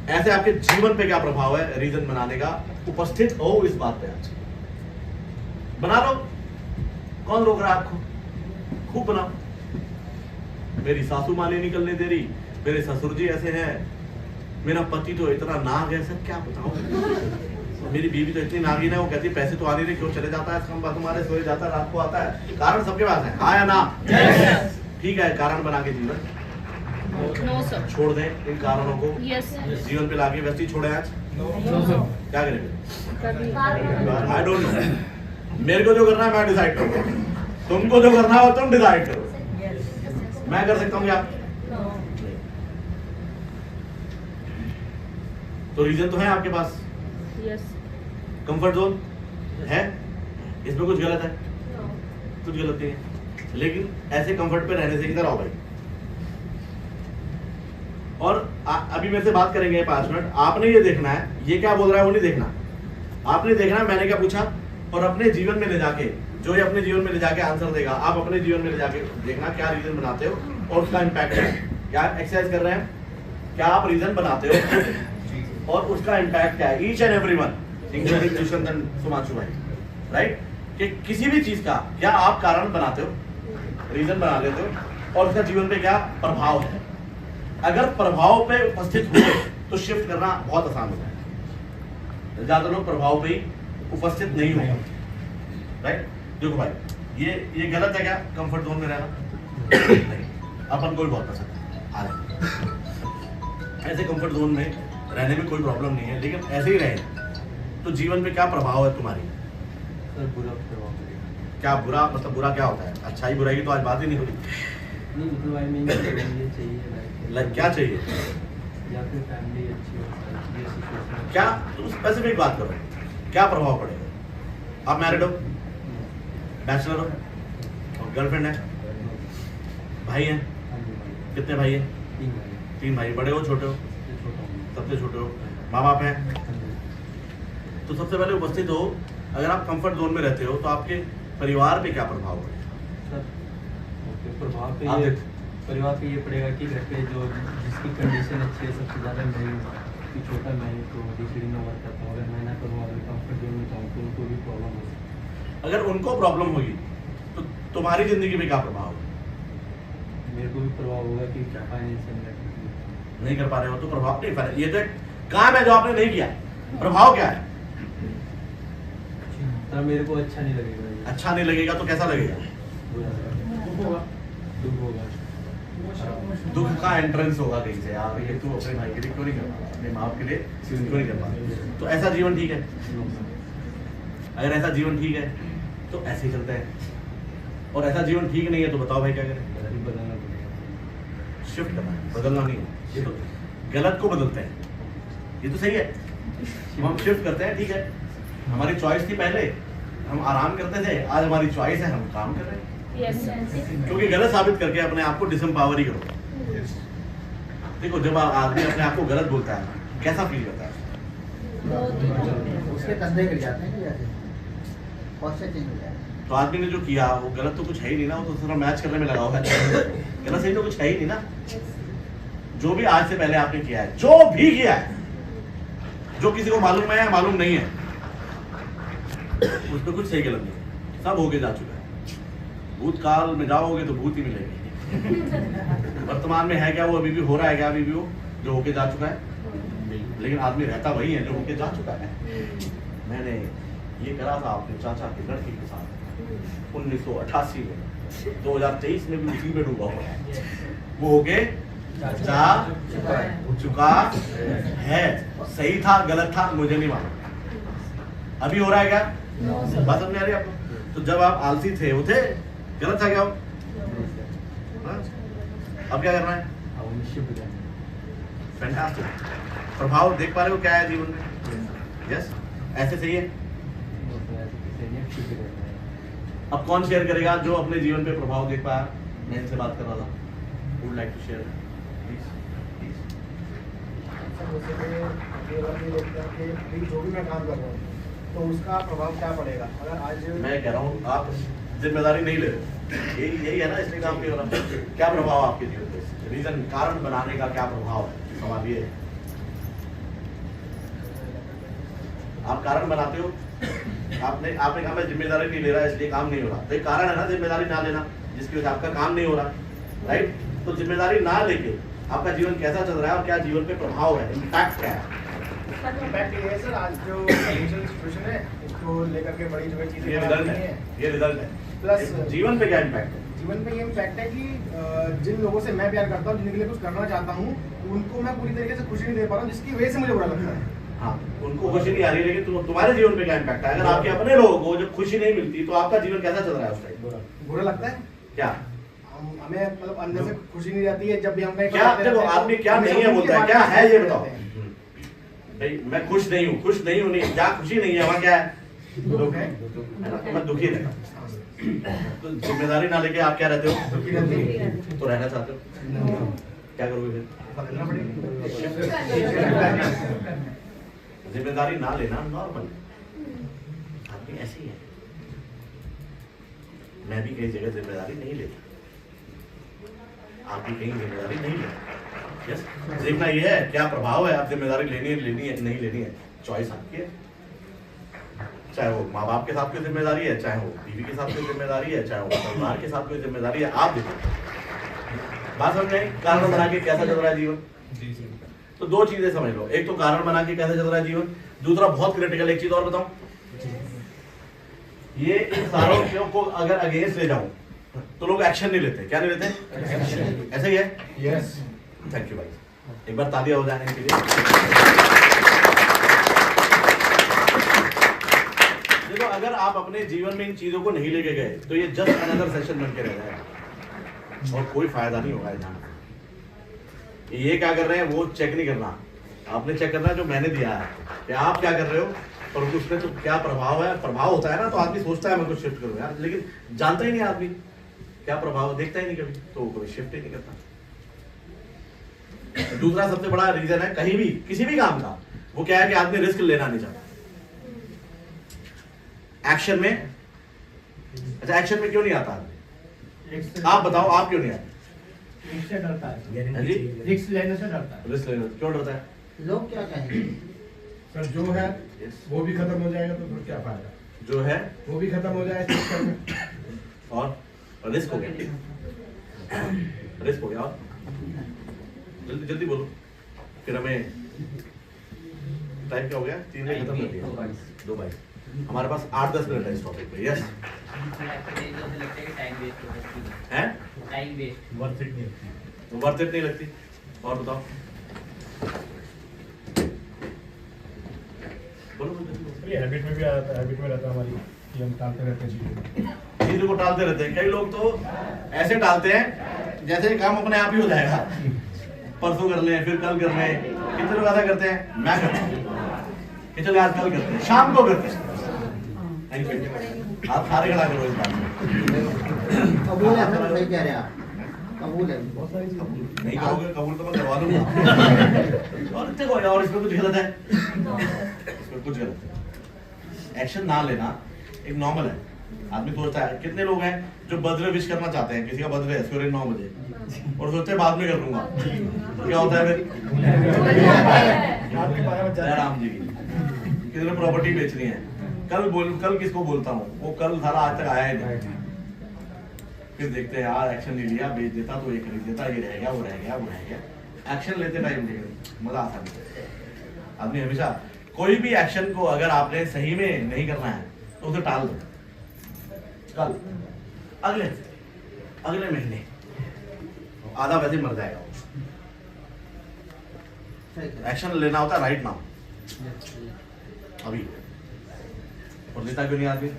ऐसे आपके जीवन पे क्या प्रभाव है रीजन बनाने का? उपस्थित हो इस बात पे, आज बना लो, कौन रोक रहा है आपको? खूब बनाओ। मेरी सासू माँ नहीं निकलने दे रही, मेरे ससुर जी ऐसे हैं, मेरा पति तो इतना नाग है सर, क्या बताऊं। मेरी बीवी तो इतनी नागिन है, वो कहती है पैसे तो आ नहीं रहे, क्यों चले जाता है कम बात, तुम्हारे सोए जाता है, रात को आता है। कारण सबके पास है, हाँ या ना? ठीक है, कारण बना के जीवन छोड़ दें इन कारणों को, जीवन पे लाके वैसे ही छोड़े आज? क्या करेंगे? आई डोंट नो। मेरे को जो करना है मैं डिसाइड करूंगा, तुमको जो करना हो तुम डिसाइड करो। मैं कर सकता हूँ क्या? तो रीजन तो है आपके पास, कंफर्ट जोन है, इसमें कुछ गलत है? कुछ गलत नहीं है, लेकिन ऐसे कंफर्ट पे रहने से इधर आओ भाई। और अभी मेरे से बात करेंगे 5 मिनट, आपने ये देखना है ये क्या बोल रहा है वो नहीं देखना, आपने देखना है मैंने क्या पूछा, और अपने जीवन में ले जाके, जो ये अपने जीवन में ले जाके आंसर देगा, आप अपने जीवन में ले जाके देखना क्या रीजन बनाते हो और उसका इम्पैक्ट है। क्या एक्सरसाइज कर रहे हैं? क्या आप रीजन बनाते हो और उसका इम्पैक्ट क्या है? Each and everyone including Dushyant and Sumanshu भाई, राइट? कि किसी भी चीज का क्या आप कारण बनाते हो, रीजन बना लेते हो, और उसका जीवन पे क्या प्रभाव है। अगर प्रभाव पे उपस्थित हुए तो शिफ्ट करना बहुत आसान होता है। ज्यादा लोग प्रभाव पे ही उपस्थित नहीं होंगे, राइट? देखो भाई ये गलत है क्या कंफर्ट जोन में रहना? नहीं, अपन को भी बहुत पसंद है, ऐसे कंफर्ट जोन में रहने में कोई प्रॉब्लम नहीं है, लेकिन ऐसे ही रहे तो जीवन पे क्या प्रभाव है तुम्हारी? सर बुरा प्रभाव पड़ेगा। क्या बुरा मतलब? बुरा क्या होता है? अच्छाई बुराई की तो आज बात ही नहीं हो रही। नहीं मतलब आई मीन ये चाहिए लाइक क्या चाहिए? या फिर फैमिली अच्छी हो, ये सिचुएशन क्या तुम स्पेसिफिक बात करो, क्या प्रभाव पड़ेगा? आप मैरिड हो, बैचलर हो, और गर्लफ्रेंड है, भाई हैं? कितने भाई हैं? 3 भाई। बड़े हो छोटे हो? सबसे छोटे हो। माँ बाप हैं? तो सबसे पहले उपस्थित हो, अगर आप कंफर्ट जोन में रहते हो तो आपके परिवार पे क्या प्रभाव पड़ेगा? सर ओके, प्रभाव पे आप ये देख- परिवार पे ये पड़ेगा कि घर पे जो जिसकी कंडीशन अच्छी है सबसे ज़्यादा मैं कि छोटा मैं तो डीसीडी में वर्क करता हूँ, अगर मैं ना करूँ अगर कंफर्ट जोन में जाऊँ तो उनको भी प्रॉब्लम हो सकती है। अगर उनको प्रॉब्लम होगी तो तुम्हारी जिंदगी में क्या प्रभाव होगा? मेरे को भी प्रभाव होगा कि क्या फाइनेंशियल नहीं कर पा रहे हो तो प्रभाव नहीं पा रहे। ये तो एक काम है जो आपने नहीं किया, प्रभाव क्या है? सर मेरे को अच्छा नहीं लगेगा ये। अच्छा नहीं लगेगा तो कैसा लगेगा? दुख होगा। दुख का एंट्रेंस होगा कहीं से, यार ये तू अपने भाई के लिए क्यों नहीं कर पा रहा, अपने माँ के लिए क्यों नहीं कर पा रहा? तो ऐसा जीवन ठीक है? अगर ऐसा जीवन ठीक है तो ऐसे ही चलते हैं, और ऐसा जीवन ठीक नहीं है तो बताओ भाई क्या करें? बदलना पड़ेगा। शिफ्ट करना है, बदलना नहीं है। ये तो गलत को बदलते हैं, ये तो सही है। हम शिफ्ट करते हैं, ठीक है। हमारी चॉइस थी पहले, हम आराम करते थे, आज हमारी चॉइस है, हम काम कर रहे हैं। क्योंकि गलत साबित करके अपने आप को डिसएम्पावर ही करो। देखो जब आदमी अपने आप को गलत बोलता है कैसा फील करता है? उसके कंधे गिर जाते हैं कि ऐसे posture change हो जाए। तो आदमी ने जो किया वो गलत तो कुछ है ही नहीं ना, वो तो सिर्फ मैच करने में लगा हुआ है। गलत सही तो कुछ है ही नहीं ना। जो भी आज से पहले आपने किया है, जो भी किया है, जो किसी को मालूम है मालूम नहीं है, उसमें कुछ सही गलत नहीं है, सब होके जा चुका है। भूतकाल में जाओगे तो भूत ही मिलेगी। वर्तमान में है क्या वो, अभी भी हो रहा है क्या, अभी भी वो जो होके जा चुका है। लेकिन आदमी रहता वही है जो होके जा चुका है। मैंने ये करा था अपने चाचा के लड़के के साथ 1988 में, 2023 में भी उसी में डूबा हुआ है। वो होके जा चुका है। सही था गलत था मुझे नहीं मालूम, अभी हो रहा है क्या? बात समझ आ रही है आपको? तो जब आप आलसी थे, वो थे, गलत था क्या वो? हाँ? अब क्या करना है? फैंटास्टिक। प्रभाव देख पा रहे हो क्या है जीवन में? यस, ऐसे सही है। अब कौन शेयर करेगा जो अपने जीवन पे प्रभाव देख पाया? मैं इनसे बात कर रहा था, would like to share please. जो भी मैं काम कर रहा हूँ तो उसका प्रभाव क्या पड़ेगा? अगर आज मैं कह रहा हूँ आप जिम्मेदारी नहीं ले रहे, यही है ना, इसलिए काम नहीं हो रहा। क्या प्रभाव आपके जीवन पे? रीजन, कारण बनाने का क्या प्रभाव है? सवाल ये है। आप कारण बनाते हो, आपने कहा मैं जिम्मेदारी नहीं ले रहा इसलिए काम नहीं हो रहा, तो एक कारण है ना जिम्मेदारी ना लेना, जिसकी वजह से आपका काम नहीं हो रहा, राइट? तो जिम्मेदारी ना लेके आपका जीवन कैसा चल रहा है और क्या जीवन पे प्रभाव है, इम्पैक्ट क्या है? इम्पैक्ट ये है सर, आज जो फाइनेंशियल सिचुएशन है इसको लेकर के बड़ी जो चीजें ये रिजल्ट है, ये रिजल्ट है। प्लस जीवन पे क्या इम्पैक्ट है? जीवन पे ये इम्पैक्ट है कि जिन लोगों से मैं प्यार करता हूँ, जिनके लिए कुछ करना चाहता हूँ, उनको मैं पूरी तरीके से खुशी नहीं दे पा रहा हूँ, जिसकी वजह से मुझे बुरा लगता है। हाँ, उनको खुशी नहीं आ रही, लेकिन तुम्हारे जीवन पे क्या इम्पैक्ट है? अगर आपके अपने लोगों को जब खुशी नहीं मिलती तो आपका जीवन कैसा चल रहा है उस टाइम? बुरा लगता है। क्या हमें मतलब अंदर से खुशी नहीं रहती है जब भी हम कहीं क्या देखो आदमी क्या नहीं है बोलता है, क्या है ये बताओ भाई? मैं खुश नहीं हूँ, खुश नहीं हूँ नहीं, क्या खुशी नहीं है, वहाँ क्या है? दुख है ना, मैं दुखी रहता। तो जिम्मेदारी ना लेके आप क्या रहते हो? दुखी रहती है। तो रहना चाहते हो, क्या करोगे फिर? बदलना पड़ेगा। जिम्मेदारी ना लेना नॉर्मल, आदमी ऐसे ही है। मैं भी कई जगह जिम्मेदारी नहीं लेता, आप भी कहीं जिम्मेदारी नहीं लेते। यस, देखना ये है क्या प्रभाव है, आप जिम्मेदारी लेनी है नहीं लेनी है, चॉइस आपकी है। चाहे वो माँ बाप के साथ कोई जिम्मेदारी है, चाहे वो बीवी के साथ कोई जिम्मेदारी है, चाहे वो परिवार के साथ कोई जिम्मेदारी है, आप देखो। बात समझ में? कारण बना के कैसा चल रहा है जीवन? तो दो चीजें समझ लो, एक तो कारण बना के कैसे चल रहा है जीवन, दूसरा बहुत क्रिटिकल एक चीज और बताऊं, ये इन सारों को अगर अगेंस्ट ले जाऊं तो लोग एक्शन नहीं लेते। क्या नहीं लेते? ऐसा ही है। यस, थैंक यू भाई, एक बार तालियां हो जाने के लिए। देखो अगर आप अपने जीवन में इन चीजों को नहीं लेके गए तो ये जस्ट अनदर सेशन बन के रह जाएगा और कोई फायदा नहीं होगा जाने से। ये क्या कर रहे हैं वो चेक नहीं करना, आपने चेक करना है जो मैंने दिया है कि आप क्या कर रहे हो और उसमें तो क्या प्रभाव है। प्रभाव होता है ना तो आदमी सोचता है मैं कुछ शिफ्ट करूँ यार, लेकिन जानता ही नहीं आदमी क्या प्रभाव, देखता ही नहीं कभी, तो वो कभी शिफ्ट ही नहीं करता। दूसरा सबसे बड़ा रीजन है कहीं भी किसी भी काम का, वो क्या है कि आदमी रिस्क लेना नहीं चाहता एक्शन में। अच्छा एक्शन में क्यों नहीं आता आदमी? आप बताओ, आप क्यों नहीं आए? रिस्क से डरता है, हाँ जी, रिस्क लेने से डरता है। रिस्क लेने से क्यों डरता है? लोग क्या कहेंगे? सर जो है वो भी खत्म हो जाएगा तो फिर क्या फायदा? जो है वो भी खत्म हो जाएगा सिस्टम में। और रिस्क हो गया, रिस्क हो गया। और जल्दी जल्दी बोलो, फिर हमें टाइम क्या हो गया? 3 बजे खत्म कर दिया, 2:22। हमारे पास 8-10 मिनट है इस टॉपिक पे। यस है, टाइम वेस्ट वर्थ इट नहीं। वर्थ इट नहीं लगती। और बताओ, बोलो बोलो। ये हैबिट में भी आता है, हैबिट में रहता है हमारी कि हम टालते रहते हैं चीज़ों को। चीजों को टालते रहते हैं। कई लोग तो ऐसे टालते हैं जैसे काम अपने आप ही हो जाएगा। परसों कर लें, फिर कल कर लें। कितने लोग ऐसा करते हैं? मैं करता हूँ कि चलो आज कल करते हैं, शाम को करते हैं। Thank you. आप सारे खड़ा करो इस बात में। कबूल है सर, सही कह रहे हैं आप, कबूल है। नहीं करोगे कबूल तो मैं करवा लूंगा। और देखो, और इसमें कुछ गलत है? इसमें कुछ गलत है? एक्शन ना लेना एक नॉर्मल है। आदमी सोचता है, कितने लोग हैं जो बर्थडे विश करना चाहते हैं, किसी का बर्थडे है सवेरे 9 बजे और सोचते हैं बाद में कर लूंगा, तो क्या होता है फिर? जय राम जी की। किसी ने प्रॉपर्टी बेचनी है, कल किसको बोलता हूँ, वो कल सारा आज तक आया ही नहीं। फिर देखते हैं यार एक्शन नहीं लिया, बेच देता तो ये खरीद देता, ये रह गया, वो रह गया, वो रह गया। एक्शन लेते टाइम देखिए मजा आता है। आदमी हमेशा कोई भी एक्शन को अगर आपने सही में नहीं करना है तो उसे टाल दो। कल, अगले महीने, आधा वैसे मर जाएगा। एक्शन लेना होता है राइट नाउ, अभी। और लेता क्यों नहीं आदमी?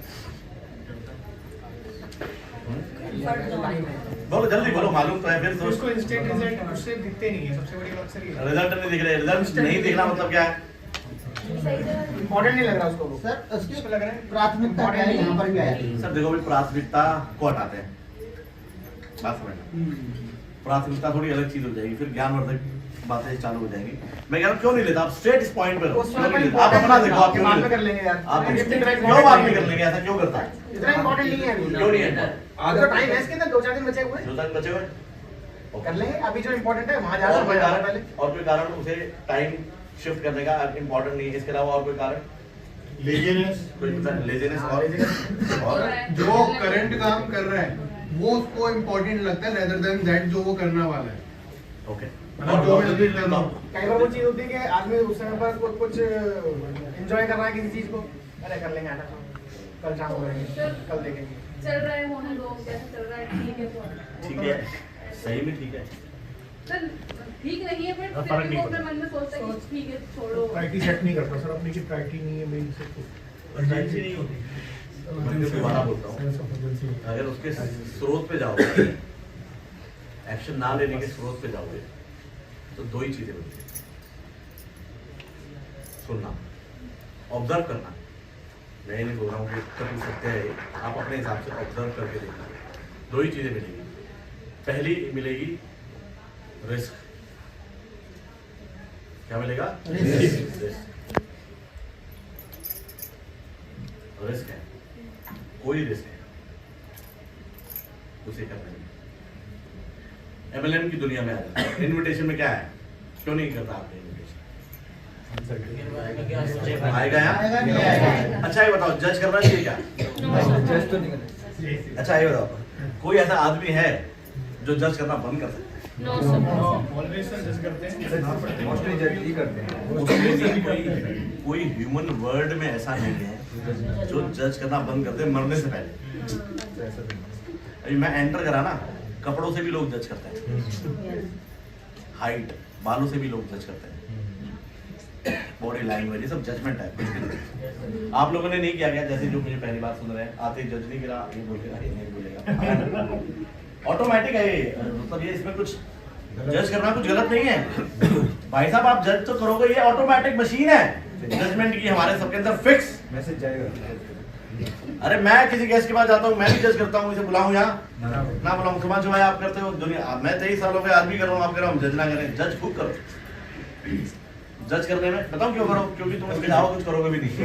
बोलो जल्दी बोलो, मालूम तो है फिर तो। उसको इंस्टेंट रिजल्ट उससे दिखते नहीं है, सबसे बड़ी बात सर ये। रिजल्ट नहीं दिख रहे, रिजल्ट नहीं दिखना मतलब क्या है? इम्पोर्टेंट नहीं लग रहा उसको वो। सर उसकी उसको लग रहा है प्राथमिकता क्या है यहाँ पर क्या है? सर देखो भाई, प्राथमिकता को हटाते हैं, बात समझना। प्राथमिकता थोड़ी अलग चीज हो जाएगी, फिर ज्ञानवर्धक बातें चालू हो जाएंगी। मैं कह रहा हूँ क्यों नहीं लेता आप? स्ट्रेट इस पॉइंट पे रहो। उसमें क्यों नहीं अपन लेता? आप अपना देखो, आप क्यों बाद नहीं में कर लेते? लेंगे यार। आप इतना क्यों important बाद में नहीं कर है। लेंगे? ऐसा क्यों करता है? इतना इम्पोर्टेंट नहीं है अभी। क्यों नहीं है? अभी तो टाइम है इसके अंदर, 2-4 दिन बचे हुए हैं। जो तक बचे हुए कर लेंगे अभी जो इम्पोर्टेंट है वहाँ जा और कोई कारण, पहले। और कोई कारण उसे टाइम शिफ्ट करने का इम्पोर्टेंट नहीं है, इसके अलावा और कोई कारण? लेजीनेस, कोई लेजीनेस और जो करंट काम कर रहा है वो उसको इम्पोर्टेंट लगता है रेदर देन दैट जो वो करना वाला है। ओके। मतलब जो मैं जल्दी करना हूँ। कई बार वो चीज होती है कि आदमी उस समय पर कुछ एंजॉय कर रहा है किसी चीज को, अरे कर लेंगे आटा कल शाम को करेंगे, कल देखेंगे। चल रहा है होने दो, जैसे चल रहा है ठीक है। ठीक है, सही में ठीक है। सर ठीक नहीं है, फर्क बट नहीं फिर वो पड़ता। अपने मन में सोचता है कि ठीक है छोड़ो। प्रायोरिटी सेट नहीं करता सर, अपनी की प्रायोरिटी नहीं है मेन से। अर्जेंसी नहीं होती। मैं दोबारा बोलता हूँ, अगर उसके स्रोत पे जाओगे, एक्शन ना लेने के स्रोत पे जाओगे तो दो ही चीजें बनती हैं। सुनना, ऑब्जर्व करना। मैं नहीं बोल रहा हूँ कि कभी सत्य है, आप अपने हिसाब से ऑब्जर्व करके देखना। दो ही चीजें मिलेगी। पहली मिलेगी रिस्क। क्या मिलेगा? रिस्क है, कोई रिस्क है उसे करना नहीं। MLM की दुनिया में आ जाता है। इन्विटेशन में क्या है? क्यों नहीं करता आपने इन्विटेशन? आएगा यहाँ? अच्छा ये बताओ, जज करना चाहिए क्या? अच्छा ये बताओ, कोई ऐसा आदमी है जो जज करना बंद कर सकता है? No sir. ऑलवेज सर जज करते हैं, मोस्टली जज ही करते हैं। कोई ह्यूमन वर्ल्ड में ऐसा नहीं है जो जज करना बंद करते हैं मरने से पहले। अभी मैं एंटर करा ना, कपड़ों से भी लोग जज करते हैं, हाइट, बालों से भी लोग जज करते हैं, बॉडी लैंग्वेज, ये सब जजमेंट है। कुछ भी नहीं। आप लोगों ने नहीं किया क्या? जैसे जो मुझे पहली बार सुन रहे हैं, आते ही जज नहीं करा, ये बोलेगा, ये नहीं बोलेगा, ऑटोमेटिक है ये। मतलब ये इसमें कुछ जज करना कुछ गलत नहीं है भाई साहब। आप जज तो करोगे, ये ऑटोमेटिक मशीन है जजमेंट की, हमारे सबके अंदर फिक्स मैसेज जाएगा। अरे मैं किसी गेस्ट के पास जाता हूँ, मैं भी जज करता हूँ, इसे बुलाऊं यहाँ ना बुलाऊं? सुबह जो है आप करते हो दुनिया, मैं 23 सालों के आदमी कर रहा हूँ, आप कर रहा हूँ, जज ना करें। जज खूब करो। जज करने में बताऊं क्यों करो? क्योंकि तुम इसके अलावा कुछ करोगे भी नहीं।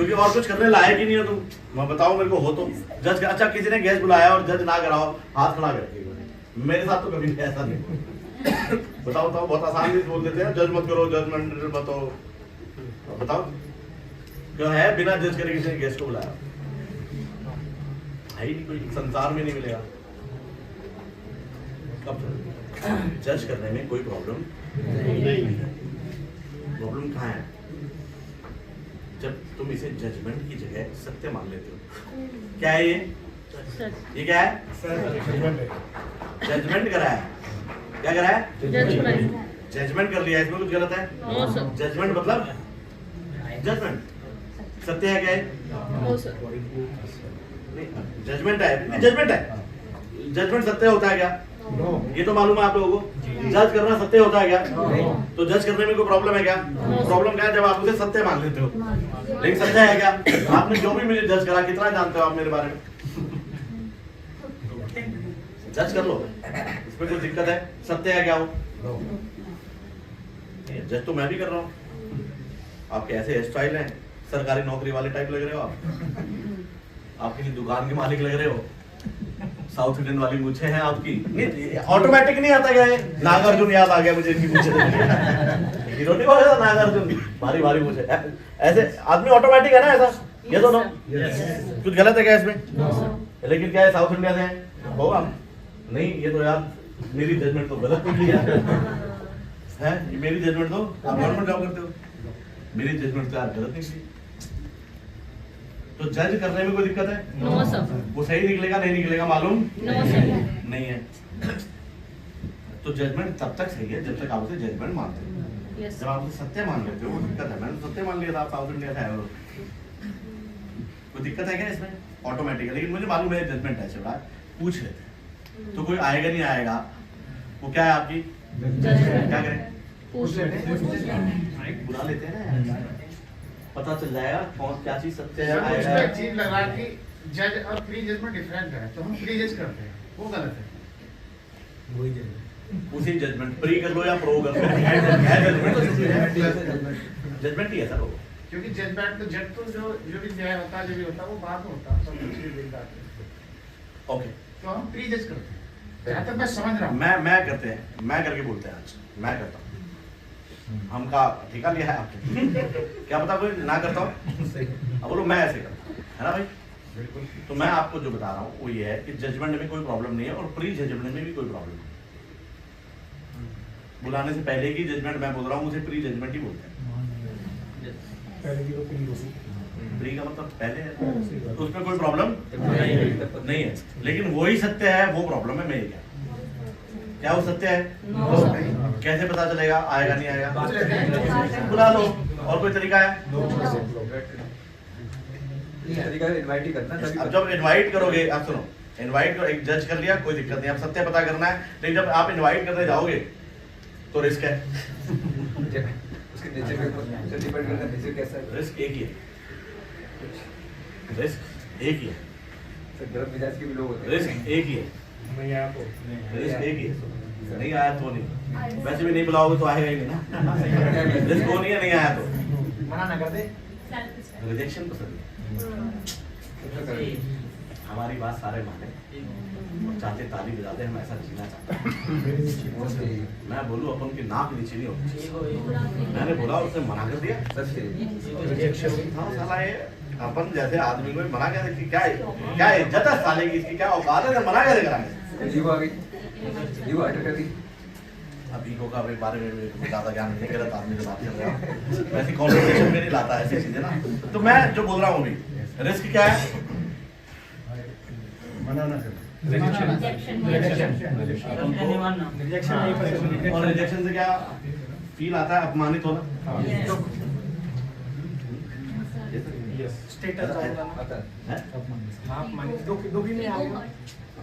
क्योंकि और कुछ करने लायक ही नहीं हो तुम। मैं बताओ मेरे को हो तो जज। अच्छा किसी ने गेस्ट बुलाया और जज ना कराओ, हाथ खड़ा करके। मेरे साथ तो कभी ऐसा नहीं हुआ। बताओ बहुत आसान चीज बोल देते हैं, जज मत करो, जजमेंट मत हो। बताओ क्यों है बिना जज करे किसी ने गेस्ट को बुलाया? है ही नहीं, कोई संसार में नहीं मिलेगा। कब जज करने में कोई प्रॉब्लम नहीं है। प्रॉब्लम कहाँ है? जब तुम इसे जजमेंट की जगह सत्य मान लेते हो। क्या है ये क्या है? जजमेंट करा है। क्या करा है? जजमेंट कर लिया। इसमें कुछ गलत है? जजमेंट मतलब जजमेंट। सत्य है क्या है? जजमेंट है, जजमेंट है। जजमेंट सत्य होता है क्या? ये तो मालूम है आप लोगों को। जज करना सत्य होता है क्या? तो जज करने में कोई प्रॉब्लम है क्या? प्रॉब्लम क्या है? जब आप उसे सत्य मान लेते हो। लेकिन सत्य है क्या? आपने जो भी मुझे जज करा, कितना जानते हो आप मेरे बारे में? जज कर लो, इसमें कोई दिक्कत है? सत्य है क्या वो? जज तो मैं भी कर रहा हूँ। आपके ऐसे हेयर स्टाइल हैं, सरकारी नौकरी वाले टाइप लग रहे हो आप किसी दुकान के मालिक लग रहे हो। साउथ इंडियन वाली मूछें हैं आपकी। ऑटोमेटिक नहीं आता क्या? नागार्जुन याद आ गया मुझे, इनकी मूछें हीरो नहीं बोला था नागार्जुन, भारी भारी मूछें। ऐसे आदमी ऑटोमेटिक है ना ऐसा? ये तो नो कुछ गलत है क्या इसमें? लेकिन क्या है, साउथ इंडिया से है होगा नहीं? ये तो यार मेरी जजमेंट तो गलत निकली है। मेरी जजमेंट तो आप गवर्नमेंट जॉब करते हो, मेरी जजमेंट तो यार गलत निकली। तो जज करने में कोई दिक्कत है? No sir. वो सही निकलेगा नहीं निकलेगा मालूम नो सर। नहीं है। तो जजमेंट तब तक सही है जब तक आप उसे जजमेंट मानते हो। यस जब आप उसे सत्य मान लेते हो वो दिक्कत है। मैंने सत्य मान लिया था, आप साउथ इंडिया से आए हो। कोई दिक्कत है क्या इसमें? ऑटोमेटिक है। लेकिन मुझे मालूम है जजमेंट है, शिवराज पूछ लेते हैं। तो कोई आएगा नहीं आएगा, वो क्या है आपकी? क्या करें? पूछ बुला लेते हैं ना, पता चल जाएगा कौन क्या चीज सत्य है। मुझे आएगा। एक चीज लग रहा है कि जज और प्री जज में डिफरेंट है, तो हम प्री जज करते हैं, वो गलत है। वही जज उसी जजमेंट प्री कर लो या प्रो कर लो, जजमेंट ही है सर वो। क्योंकि जजमेंट तो जज तो जो भी न्याय होता है, जो भी होता है वो बाद में होता है, सब कुछ भी देख जाते हैं। ओके, तो हम प्री जज करते हैं, जहाँ तक मैं समझ रहा हूँ। मैं करते हैं, मैं करके बोलते हैं आज मैं करता हूँ। हमका ठेका लिया है आपने क्या पता कोई ना करता हूँ। अब बोलो मैं ऐसे करता हूँ, है ना भाई? बिल्कुल। तो मैं आपको जो बता रहा हूँ वो ये है कि जजमेंट में कोई प्रॉब्लम नहीं है और प्री जजमेंट में भी कोई प्रॉब्लम नहीं। बुलाने से पहले की जजमेंट मैं बोल रहा हूँ, मुझे प्री जजमेंट ही बोलते हैं। प्री का मतलब पहले है, तो उसमें कोई प्रॉब्लम नहीं है। लेकिन वही सत्य है, वो प्रॉब्लम है। मैं क्या वो सत्य है? कैसे पता चलेगा? आएगा नहीं आएगा? बुला लो। और कोई तरीका है? अब जब इनवाइट करोगे, आप सुनो, इनवाइट करो, एक जज कर लिया कोई दिक्कत नहीं, अब सत्य पता करना है। लेकिन जब आप इनवाइट करने जाओगे तो रिस्क है। रिस्क एक ही है, रिस्क एक ही है, रिस्क एक ही है, रिस्क एक ही है। नहीं आया तो नहीं, वैसे भी नहीं बुलाओगे तो आएगा ही नहीं ना। रिस्क वो नहीं है, नहीं आया तो मना ना कर दे, रिजेक्शन पसंद है। हमारी बात सारे माने, चाहते ताली बजाते हम ऐसा जीना चाहते हैं। मैं बोलूं अपन की नाक नीचे नहीं होती, मैंने बोला उसने मना कर दिया। हाँ साला ये अपन जैसे आदमी को मना कर क्या क्या इज्जत है साले की, इसकी क्या औकात है, मना कैसे कराएंगे? अब ईगो का बारे में ज्यादा ज्ञान नहीं, गलत आदमी से बात कर रहे हो, वैसे कॉन्वर्सेशन में नहीं लाता ऐसी चीजें ना। तो मैं जो बोल रहा हूँ अभी, रिस्क क्या है? मना ना करें। और रिजेक्शन से क्या फील आता है? अपमानित होना।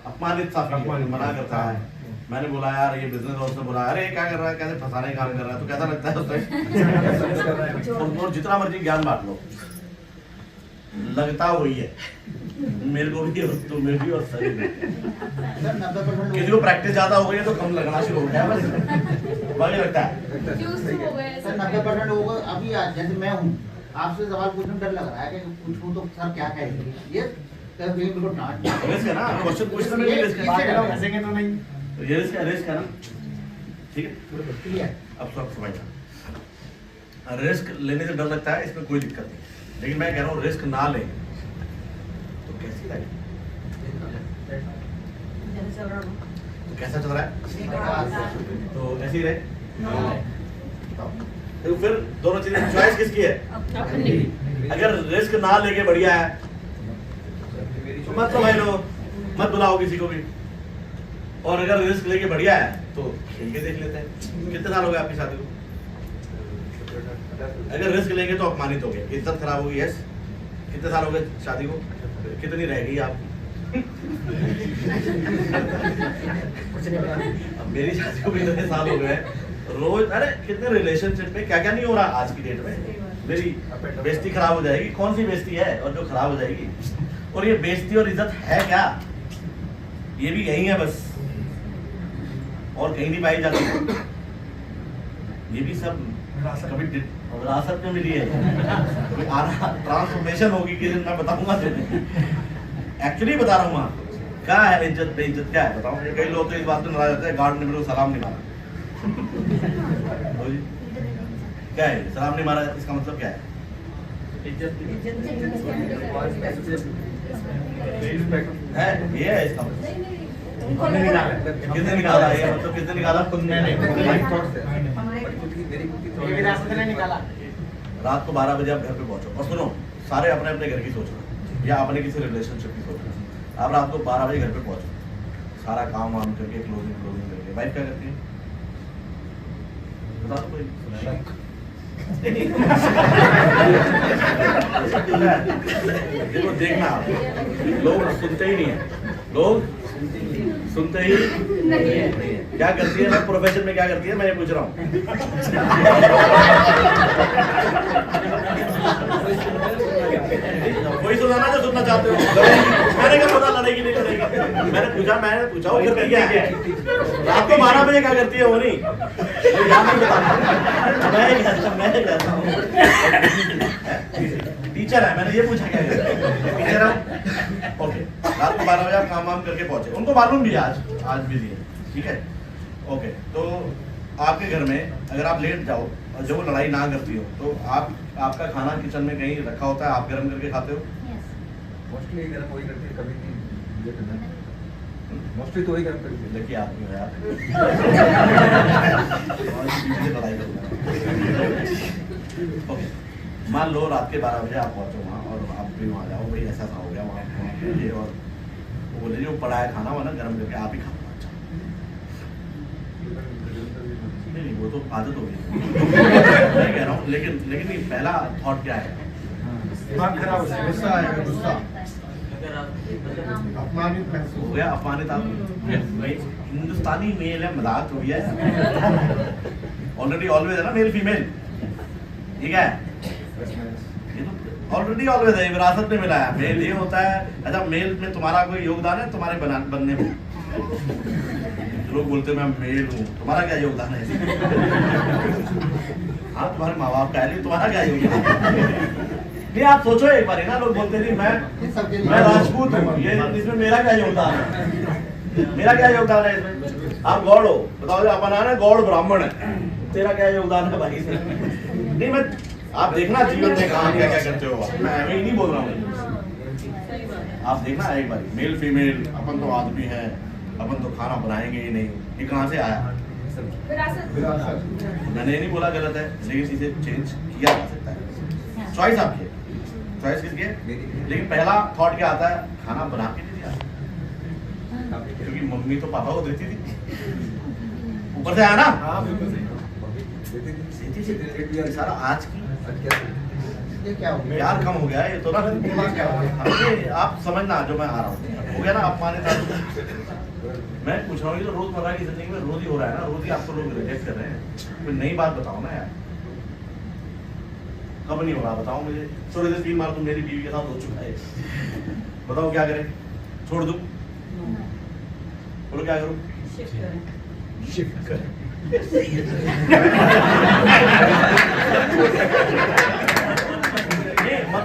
अपमानित सा फील, मना करता है। मैंने बोला यार ये बिजनेस, और उसने बोला अरे क्या कर रहा है, कैसे फंसाने का काम कर रहा है, तो कैसा लगता है उसमें? और जितना मर्जी ज्ञान बांट लो, लगता वही है। मेरे को भी, तुम्हें भी और सभी में। किसी को प्रैक्टिस ज्यादा हो गई है तो कम लगना शुरू हो गया है, बस वही लगता है। सर 90% लोगों को अभी आज जैसे मैं हूँ, आपसे सवाल पूछने में डर लग रहा है कि पूछूं तो सर क्या कहेंगे, ये बिल्कुल नॉट रिस्क है ना, क्वेश्चन पूछने में भी रिस्क है, फंसेंगे तो नहीं। तो ये रिस्क है ना, ठीक है। क्लियर। अब सब समझना, रिस्क लेने से डर लगता है, इसमें कोई दिक्कत नहीं, लेकिन मैं कह रहा हूँ रिस्क ना लें तो कैसी लगे, तो कैसा चल रहा है, तो ऐसे ही रहे। तो फिर दोनों चीजें चॉइस किसकी है? अगर रिस्क ना लेके बढ़िया है तो मत तो भाई लो, मत बुलाओ किसी को भी, और अगर रिस्क लेके बढ़िया है तो खेल के देख लेते हैं। कितने साल हो गए आपकी शादी को? अगर रिस्क लेंगे तो अपमानित हो गए, इज्जत खराब होगी। यस, कितने साल हो गए शादी को? कितनी रहेगी आपकी? अब मेरी शादी को भी इतने साल हो गए, रोज अरे कितने रिलेशनशिप में क्या क्या नहीं हो रहा आज की डेट में। मेरी बेइज्जती खराब हो जाएगी, कौन सी बेइज्जती है और जो खराब हो जाएगी, और ये बेइज्जती और इज्जत है क्या? ये भी यही है बस, और कहीं नहीं पाई जाती। ये भी सब कभी विरासत में मिली है, ट्रांसफॉर्मेशन होगी किसी दिन, मैं बताऊंगा तुम्हें। एक्चुअली बता रहा हूँ मैं आपको, क्या है इज्जत बेइज्जत, क्या है बताओ। कई लोग तो इस बात पे नाराज होते हैं, गार्ड ने मेरे को सलाम नहीं मारा। क्या है सलाम नहीं मारा, इसका मतलब क्या है? है ये है इसका मतलब। किसने निकाला ये मतलब, किसने निकाला? खुद मैंने निकाला। रात को 12 बजे आप घर पे पहुंचो, और सुनो सारे अपने अपने घर की सोच रहे या अपने किसी रिलेशनशिप की सोच रहे। आप रात को 12 बजे घर पे पहुंचो, सारा काम वाम करके क्लोजिंग करके, वाइफ क्या करती है बता दो कोई? देखो देखना, लोग सुनते ही नहीं है, लोग सुनते ही नहीं है। क्या करती है, मैं प्रोफेशन में क्या करती है मैं ये पूछ रहा हूँ। वही सुनाना जो सुनना चाहते हो। मैंने क्या पता लड़ेगी नहीं लड़ेगी, मैंने पूछा वो करती क्या है। रात को 12 बजे क्या करती है वो नहीं, याद नहीं बताना। मैं कहता हूँ टीचर है, मैंने ये पूछा क्या करती है टीचर है। ओके, रात को 12 बजे आप काम वाम करके पहुंचे, उनको मालूम भी आज बिजी है, ठीक है। ओके, तो आपके घर में अगर आप लेट जाओ और जब वो लड़ाई ना करती हो तो आपका खाना किचन में कहीं रखा होता है, आप गर्म करके खाते हो? मोस्टली गर्म वही करते हैं, कभी नहीं ये करना, मोस्टली तो वही गर्म करते हैं। देखिए आप जो है लड़ाई करना। ओके, मान लो रात के 12 बजे आप पहुंचो वहाँ और आप भी वहाँ जाओ, भाई ऐसा हो गया वहाँ ये, और वो बोले जो पड़ा है खाना वाना गर्म करके आप ही खाओ। अच्छा नहीं, वो तो आदत हो गई। मैं कह रहा हूँ लेकिन नहीं, पहला थॉट क्या है? दिमाग खराब हो जाएगा, गुस्सा आएगा, गुस्सा अपमानित महसूस हो गया, अपमानित आप भाई हिंदुस्तानी मेल है, मजाक हो गया ऑलरेडी ऑलवेज है ना, मेल फीमेल, ठीक है। ऑलरेडी ऑलवेज है, विरासत में मिला है। मेल ये होता है, अच्छा मेल में तुम्हारा कोई योगदान है तुम्हारे बनने में? लोग बोलते हैं मैं मेल हूँ, तुम्हारा क्या योगदान है? हाँ तुम्हारे माँ बाप का है, लेकिन तुम्हारा क्या योगदान है? नहीं आप सोचो एक बार ना, लोग बोलते नहीं मैं राजपूत हूँ, ये इसमें मेरा क्या योगदान है? मेरा क्या योगदान है इसमें? आप गौड़ हो, बताओ अपना ना गौड़ ब्राह्मण है, तेरा क्या योगदान है भाई इसमें? नहीं मैं, आप देखना जीवन में कहाँ क्या क्या करते हो, मैं अभी नहीं बोल रहा हूँ। आप देखना एक बार, मेल फीमेल, अपन तो आदमी है, अपन तो खाना बनाएंगे ही नहीं, ये कहाँ से आया? मैंने ये नहीं बोला गलत है, लेकिन इसे चेंज किया जा सकता है। चॉइस आपकी है, चॉइस किसकी है? लेकिन पहला थॉट क्या आता है? खाना बना के नहीं दिया, क्योंकि मम्मी तो पापा को देती थी, ऊपर से आया ना। सारा आज की ये क्या हो गया? प्यार कम हो गया है ये तो ना, आप समझना जो मैं आ रहा हूँ, हो गया ना अपमानित। मैं पूछ रहा हूँ, ये तो रोजमर्रा की जिंदगी में रोज ही हो रहा है ना, रोज ही आपको लोग रिजेक्ट कर रहे हैं। कोई नई बात बताओ ना यार, कब नहीं हो रहा बताओ मुझे। थोड़े से 3 बार तो मेरी बीवी के साथ हो चुका है, बताओ क्या करें? छोड़ दूं? बोलो क्या करूं? शिफ्ट करें।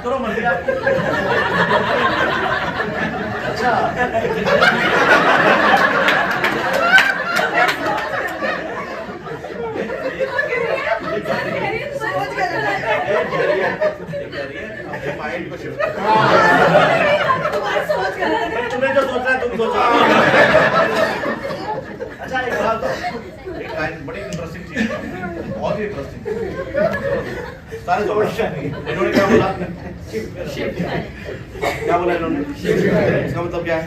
बात करो मर्जी आपकी। अच्छा अपने माइंड को शिफ्ट तुम्हें जो सोचना है तुम सोचो। अच्छा एक बात बताओ, एक लाइन बड़ी इंटरेस्टिंग चीज है, बहुत ही इंटरेस्टिंग। सारे इन्होंने क्या बोला? क्या बोला इन्होंने? इसका मतलब क्या है?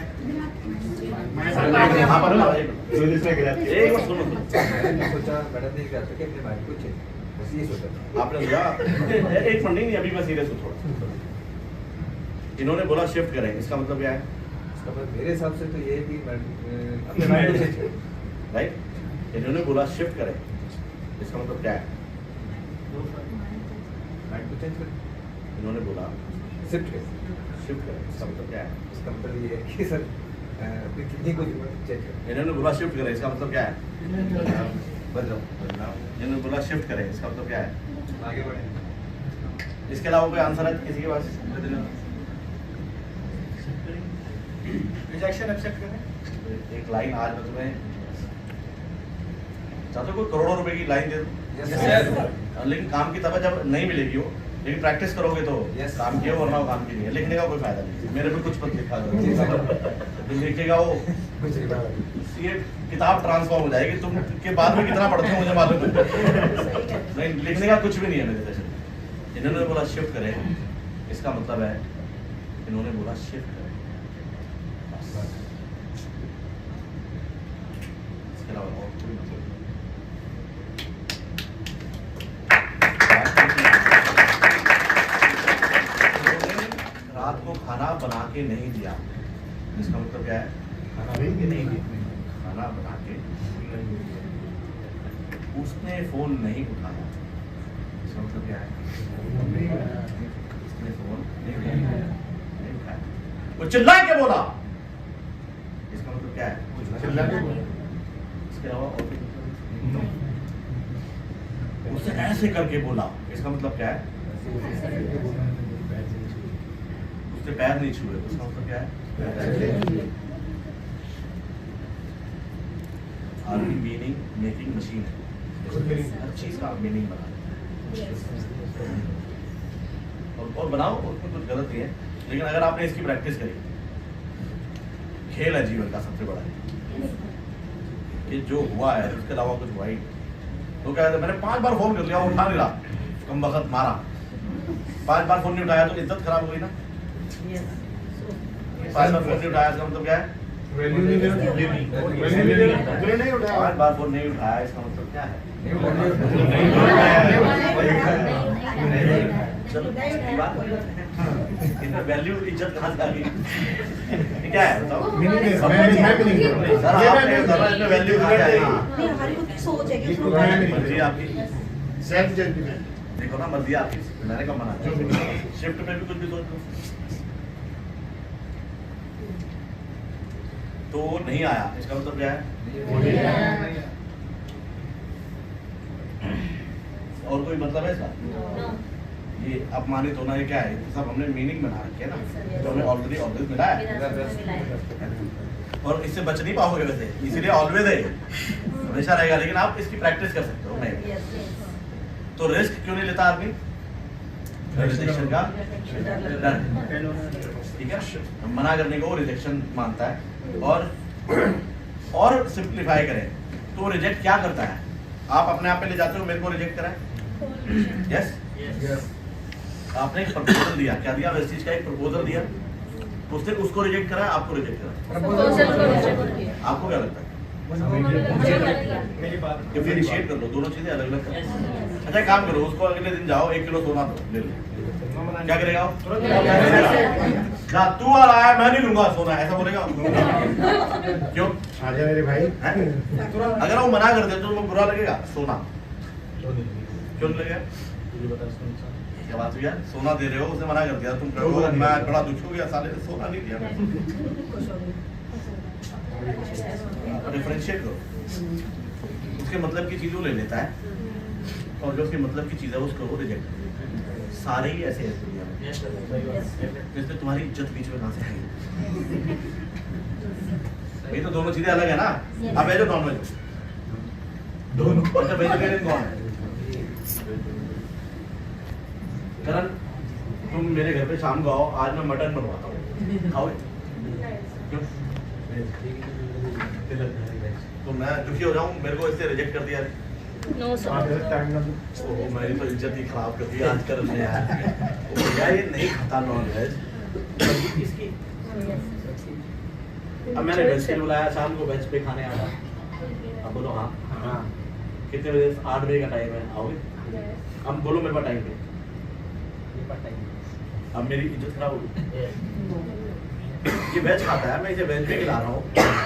हाँ बोलो ना। एक बार सुनो। मैंने सोचा मैडम ने क्या कि अपने माइंड को चेंज, बस ये सोचा आपने सोचा एक मिनट नहीं, अभी मैं सीरियस हूँ थोड़ा। इन्होंने बोला शिफ्ट करें, इसका मतलब क्या है? इसका मतलब मेरे हिसाब से तो ये है कि अपने माइंड को चेंज करें, राइट। इन्होंने बोला शिफ्ट करें, इसका मतलब क्या है? माइंड को चेंज करें। इन्होंने बोला शिफ्ट करें, शिफ्ट करें, इसका मतलब क्या है? इसका मतलब ये है कि सर अपनी किडनी को चेंज करें। इन्होंने बोला शिफ्ट करें, इसका मतलब क्या है? बदलाव इन्होंने बोला शिफ्ट करें, इसका मतलब क्या है? आगे बढ़े। इसके अलावा कोई आंसर है किसी के पास? रिजेक्शन एक्सेप्ट करें। एक लाइन आज मैं तुम्हें चाहते हो कोई करोड़ों रुपए की लाइन दे दूं? Yes, sir. लेकिन काम की तब जब नहीं मिलेगी वो, लेकिन प्रैक्टिस करोगे तो Yes. काम किया, वरना वो काम की नहीं है। लिखने का कोई फायदा नहीं। मेरे पे कुछ पद लिखा जो लिखेगा वो कुछ नहीं पता। ये किताब ट्रांसफॉर्म हो जाएगी। तुम के बाद में कितना पढ़ते हो मुझे मालूम है। नहीं, लिखने का कुछ भी नहीं है मेरे सेशन। इन्होंने बोला शिफ्ट करें, इसका मतलब है इन्होंने बोला शिफ्ट करें, इसके अलावा और कोई मतलब नहीं। रात को खाना बना के नहीं दिया, इसका मतलब क्या है? खाना बना के उसने फोन नहीं उठाया, इसका मतलब क्या है? उसने फोन नहीं उठाया। वो चिल्ला के बोला, इसका मतलब क्या है? इसके अलावा और कोई मतलब? उसने ऐसे करके बोला, इसका मतलब क्या है? उसने पैर नहीं छुए, उसका मतलब क्या है? आर्मी मीनिंग मेकिंग मशीन है, हर चीज का मीनिंग बना और बनाओ, उसमें कुछ गलत नहीं है। लेकिन अगर आपने इसकी प्रैक्टिस करी, खेल है जीवन का सबसे बड़ा कि जो हुआ है उसके अलावा कुछ हुआ ही नहीं। तो क्या है, मैंने 5 बार फोन कर लिया, वो उठा नहीं रहा, कम वक्त मारा। 5 बार फोन नहीं उठाया तो इज्जत खराब हो गई ना। 5 बार फोन नहीं उठाया इसका मतलब क्या है? वैल्यू नहीं दे नहीं उठाया। 5 बार फोन नहीं उठाया इसका मतलब क्या है? चलो इनमें वैल्यू इज्जत कहाँ से आ गई? ये क्या है बताओ? सर आपने बताया इसमें वैल्यू कहाँ से आ गई? मर्जी आपकी, सेल्फ जजमेंट। देखो ना मर्जी आपकी, मैंने कब मना किया? शिफ्ट में भी कुछ भी सोच लो। तो नहीं आया, इसका मतलब क्या है? और कोई मतलब है इसका? ये अपमानित होना, ये क्या है? ये सब हमने मीनिंग बना रखे है ना, जो हमें ऑलरेडी ऑलवेज मिला है। और इससे बच नहीं पाओगे वैसे, इसीलिए ऑलवेज है, हमेशा रहेगा। लेकिन आप इसकी प्रैक्टिस कर सकते हो। नहीं तो रिस्क क्यों नहीं लेता आदमी? रिजेक्शन का डर, ठीक है। मना करने को रिजेक्शन मानता है। और सिंप्लीफाई करें तो रिजेक्ट क्या करता है? आप अपने आप पे ले जाते हो, मेरे को रिजेक्ट करा है। यस, आपने एक प्रपोजल दिया, क्या दिया? वेस्टीज का एक प्रपोजल दिया, उसने उसको रिजेक्ट करा, आपको रिजेक्ट करा। आपको क्या लगता है? डिफरेंशिएट कर लो, दोनों चीजें अलग अलग कर। अच्छा काम करो, उसको अगले दिन जाओ 1 किलो सोना दो, ले लो। क्या करेगा? तू आ रहा है, मैं नहीं लूंगा सोना, ऐसा बोलेगा? क्यों? आजा मेरे भाई। अगर वो मना कर दे तो तुम्हें बुरा लगेगा? सोना क्यों नहीं लगेगा? क्या बात हुई यार? सोना दे रहे हो, उसने मना कर दिया, तुम कहो मैं बड़ा दुखी हो गया, साले ने सोना नहीं दिया। डिफरेंशिएट करो, उसके मतलब की चीज वो ले लेता है और जो उसके मतलब की चीज है उसको वो रिजेक्ट कर देता है। सारे ही ऐसे हैं दुनिया में। इसमें तुम्हारी इज्जत बीच में कहाँ से आएगी? ये तो दोनों चीजें अलग है ना। अब वेज और नॉन वेज दोनों। अच्छा वेजिटेरियन कौन है? करण, तुम मेरे घर पे शाम को आओ, आज मैं मटन बनवाता हूँ, खाओगे? क्यों? तो मैं दुखी हो जाऊँ, मेरे को इससे रिजेक्ट कर दिया। No sir. ओह, मेरी तो इज्जत ही खराब कर दी आजकल ने यार। भैया ये नहीं खाता नॉन वेज, इसकी अब मैंने वेज के लिए बुलाया, शाम को वेज पे खाने आया। अब बोलो हाँ। कितने बजे? 8 बजे का टाइम है, आओगे? अब बोलो मेरे पास टाइम है। अब मेरी इज्जत खराब होगी। ये वेज खाता है, मैं इसे वेज भी खिला रहा हूँ,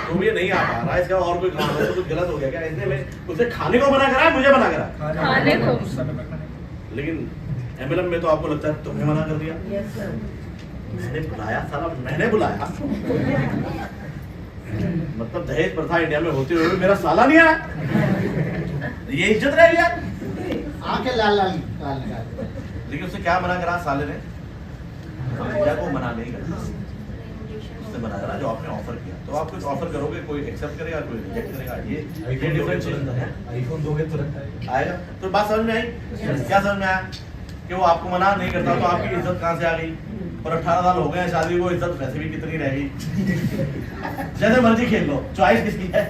तुम ये नहीं आ पा रहा, इसका और कोई काम है तो कुछ गलत हो गया क्या? इसने मैं उसे खाने को मना करा है, मुझे मना करा? खाने को। लेकिन एमएलएम में तो आपको लगता है तुम्हें मना कर दिया। मैंने बुलाया, साला मैंने बुलाया। मतलब दहेज प्रथा इंडिया में होते हुए मेरा साला नहीं आया, ये इज्जत रहेगी यार। आंखें लाल लाल लाल निकाल। लेकिन उससे क्या मना करा साले ने? भैया को मना नहीं करा, उससे मना करा जो आपने ऑफर किया। तो आप कुछ ऑफर करोगे, कोई एक्सेप्ट करेगा, कोई रिजेक्ट करेगा। ये डिफरेंस है। आईफोन दोगे तो आएगा तो बात समझ में आई? क्या समझ में आया कि वो आपको मना नहीं करता तो आपकी इज्जत कहाँ से आ गई? और 18 साल हो गए हैं शादी को, इज्जत वैसे भी कितनी रह गई? जैसे मर्जी खेल लो, चॉइस किसकी है?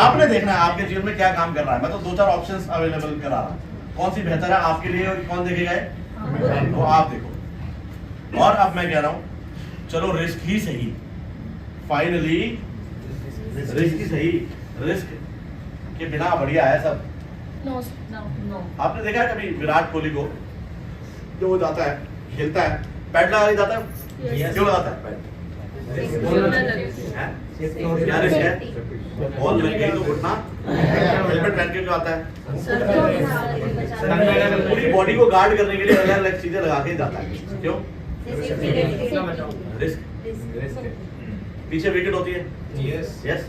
आपने देखना है आपके जीवन में क्या काम कर रहा है। मैं तो 2-4 ऑप्शंस अवेलेबल करा रहा हूँ, कौन सी बेहतर है आपके लिए और कौन देखेगा वो आप देखो। और अब मैं कह रहा हूँ चलो रिस्क ही सही, फाइनली रिस्क ही सही। रिस्क के बिना बढ़िया है सब। No no. आपने देखा है कभी विराट कोहली को, जो वो जाता है खेलता है, पैड लगा के जाता है? क्यों लगाता है पैड? क्या रिस्क है? बॉल लग गई तो घुटना, हेलमेट पहन के क्यों आता है? पूरी बॉडी को गार्ड करने के लिए अलग अलग चीजें लगा के जाता है। क्यों? रिस्क। पीछे विकेट होती है, यस।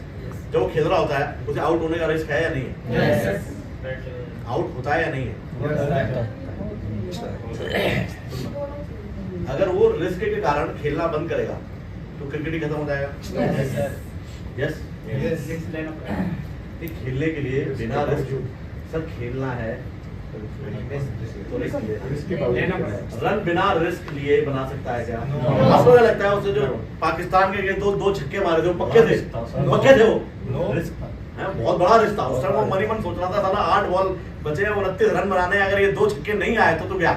जब वो खेल रहा होता है उसे आउट होने का रिस्क है या नहीं है? आउट होता है या नहीं है? अगर वो रिस्क के कारण खेलना बंद करेगा तो क्रिकेट ही खत्म हो जाएगा। यस। खेलने के लिए बिना रिस्क सर खेलना है तो रन बिना रिस्क लिए बना सकता है क्या? आपको क्या लगता है उसे जो पाकिस्तान के दो छक्के मारे थे वो पक्के थे वो? रिस्क है, बहुत बड़ा रिस्क था। उस टाइम वो मनी मन सोच रहा था साला 8 बॉल बचे हैं, 29 रन बनाने, अगर ये 2 छक्के नहीं आए तो क्या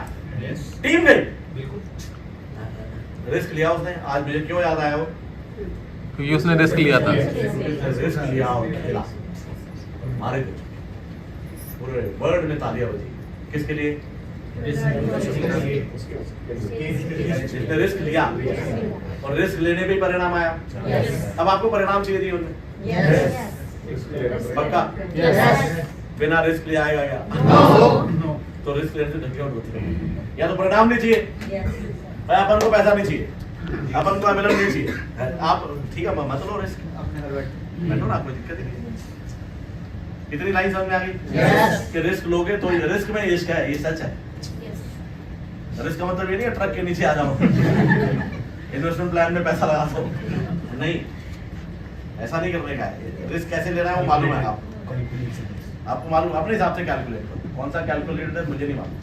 टीम गई? रिस्क लिया उसने। आज मुझे क्यों याद आया वो? क्योंकि उसने रिस्क लिया था। रिस्क लिया और खेला, मारे थे। पूरे वर्ल्ड में तालियां बजी। किसके लिए? जिसने रिस्क लिया और रिस्क लेने पे परिणाम आया। अब आपको परिणाम चाहिए थी उनमें? पक्का? बिना रिस्क लिए आएगा क्या? तो रिस्क लेने से धक्के होती है। या तो परिणाम नहीं चाहिए, अपन को पैसा नहीं चाहिए, अपन को एमएलएम नहीं चाहिए। आप ठीक है मत लो रिस्क, बैठो ना, कोई दिक्कत नहीं। कितनी लाइन समझ में आ गई? कि रिस्क लोगे तो रिस्क में इश्क है, ये सच है। रिस्क का मतलब ये नहीं है ट्रक के नीचे आ जाओ, इन्वेस्टमेंट प्लान में पैसा लगा दो, नहीं, ऐसा नहीं करने का है। रिस्क कैसे लेना है वो मालूम है आपको मालूम, अपने हिसाब से कैलकुलेट करो। कौन सा कैलकुलेटर है मुझे नहीं मालूम,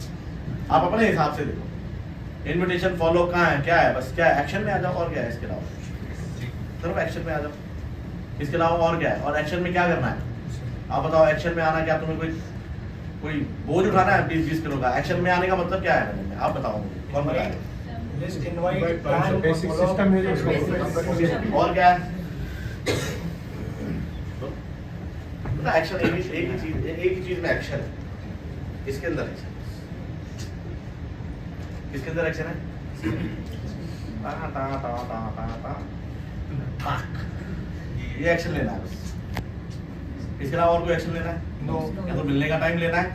आप अपने हिसाब से देखो। इन्विटेशन फॉलो कहाँ है, क्या है, बस क्या है, एक्शन में आ जाओ। और क्या है इसके अलावा? सिर्फ एक्शन में आ जाओ, इसके अलावा और क्या है? और एक्शन में क्या करना है आप बताओ? एक्शन में आना क्या, तुम्हें कोई बोझ उठाना है 20-20 किलो का? एक्शन में आने का मतलब क्या है आप बताओ मुझे, कौन बताएगा? और क्या है? एक्शन एक ही चीज में एक्शन है। इसके अंदर एक्शन, किसके अंदर एक्शन है? ये एक्शन लेना है बस। इसके अलावा और कोई एक्शन लेना है? नो। या तो मिलने का टाइम लेना है,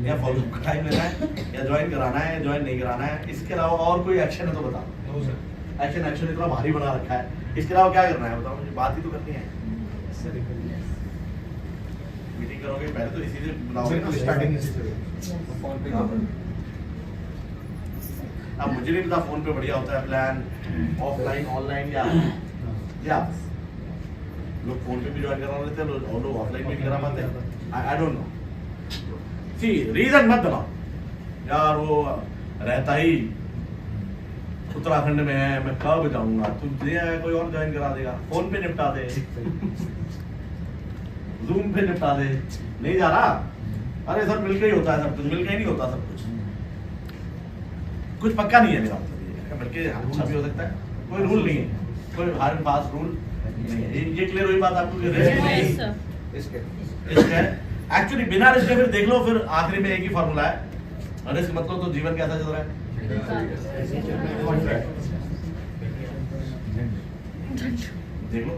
या फॉलो का टाइम लेना है, या ज्वाइन कराना है, ज्वाइन नहीं कराना है। इसके अलावा और कोई एक्शन है तो बताओ। No sir. एक्शन इतना भारी बना रखा है, इसके अलावा क्या करना है बताओ मुझे? बात ही तो करनी है। मीटिंग करोगे पहले तो इसी से बुलाओगे ना, स्टार्टिंग इसी से। अब मुझे नहीं पता फोन पे बढ़िया होता है प्लान ऑफलाइन ऑनलाइन या लोग फोन पे भी ज्वाइन करा लेते हैं और लोग ऑफलाइन भी करा पाते हैं I don't know see reason मत बनाओ यार वो रहता ही उत्तराखंड में है मैं कब जाऊंगा तुम कोई और ज्वाइन करा देगा फोन पे निपटा दे जूम पे निपटा दे नहीं जा रहा अरे सर मिलके ही होता है सब कुछ मिलके ही नहीं होता सब कुछ पक्का नहीं है मेरा मतलब मिलके अच्छा भी हो सकता है कोई रूल नहीं है कोई हार्ड एंड फास्ट रूल नहीं है ये क्लियर हुई बात आपको एक्चुअली बिना रिस्क के फिर देख लो फिर आखिरी में एक ही फॉर्मूला है रिस्क मतलब तो जीवन कैसा चल रहा है देख लो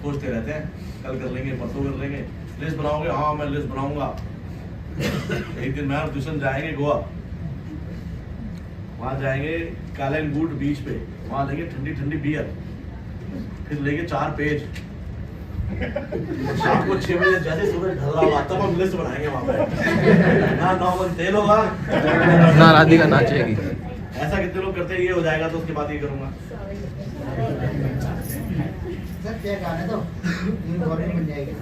सोचते रहते हैं कल कर लेंगे परसों कर लेंगे लिस्ट बनाओगे हाँ मैं लिस्ट बनाऊंगा एक दिन मैं और ट्यूशन जाएंगे गोवा वहां जाएंगे कालनगुट बीच पे वहां लेंगे ठंडी ठंडी बियर फिर लेंगे 4 पेज शाम को 6 बजे जैसे सुबह ढल रहा होगा तब हम लिस्ट बनाएंगे वहां पे ना नॉर्मल तेल होगा ना राधिका नाचेगी ऐसा कितने लोग करते हैं ये हो जाएगा तो उसके बाद ये करूंगा सर क्या गाने तो गवर्नमेंट बन जाएगी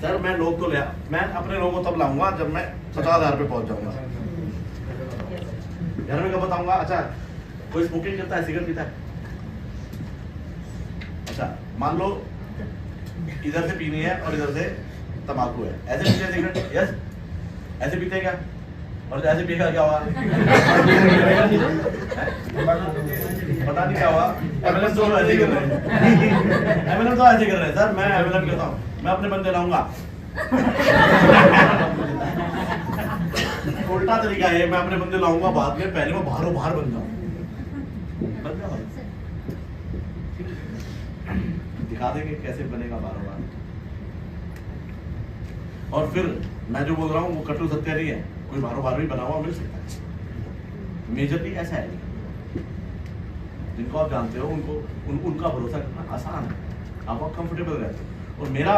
सर मैं लोग तो मैं अपने लोगों को तब लाऊंगा जब मैं 50,000 पे पहुंच जाऊंगा घर में कब बताऊंगा अच्छा कोई स्मोकिंग करता है सिगरेट पीता है अच्छा मान लो इधर से पीनी है और इधर से तंबाकू है ऐसे पीते हैं सिगरेट यस ऐसे पीते हैं क्या और ऐसे पिएगा क्या हुआ पता नहीं क्या हुआ एमएलएम तो ऐसे ही कर रहे हैं एमएलएम तो ऐसे कर रहे हैं सर मैं एमएलएम कहता हूँ मैं अपने बंदे लाऊंगा उल्टा तरीका है मैं अपने बंदे लाऊंगा बाद में पहले मैं बाहरों बाहर बन जाऊं दिखा देंगे कैसे बनेगा बाहरों बाहर और फिर मैं जो बोल रहा हूँ वो कटु सत्य नहीं है कोई बाहरों बाहर भी बना हुआ मिल सकता है मेजरली ऐसा है जिनको आप जानते हो उनका भरोसा करना आसान है आप कंफर्टेबल रहते हो और मेरा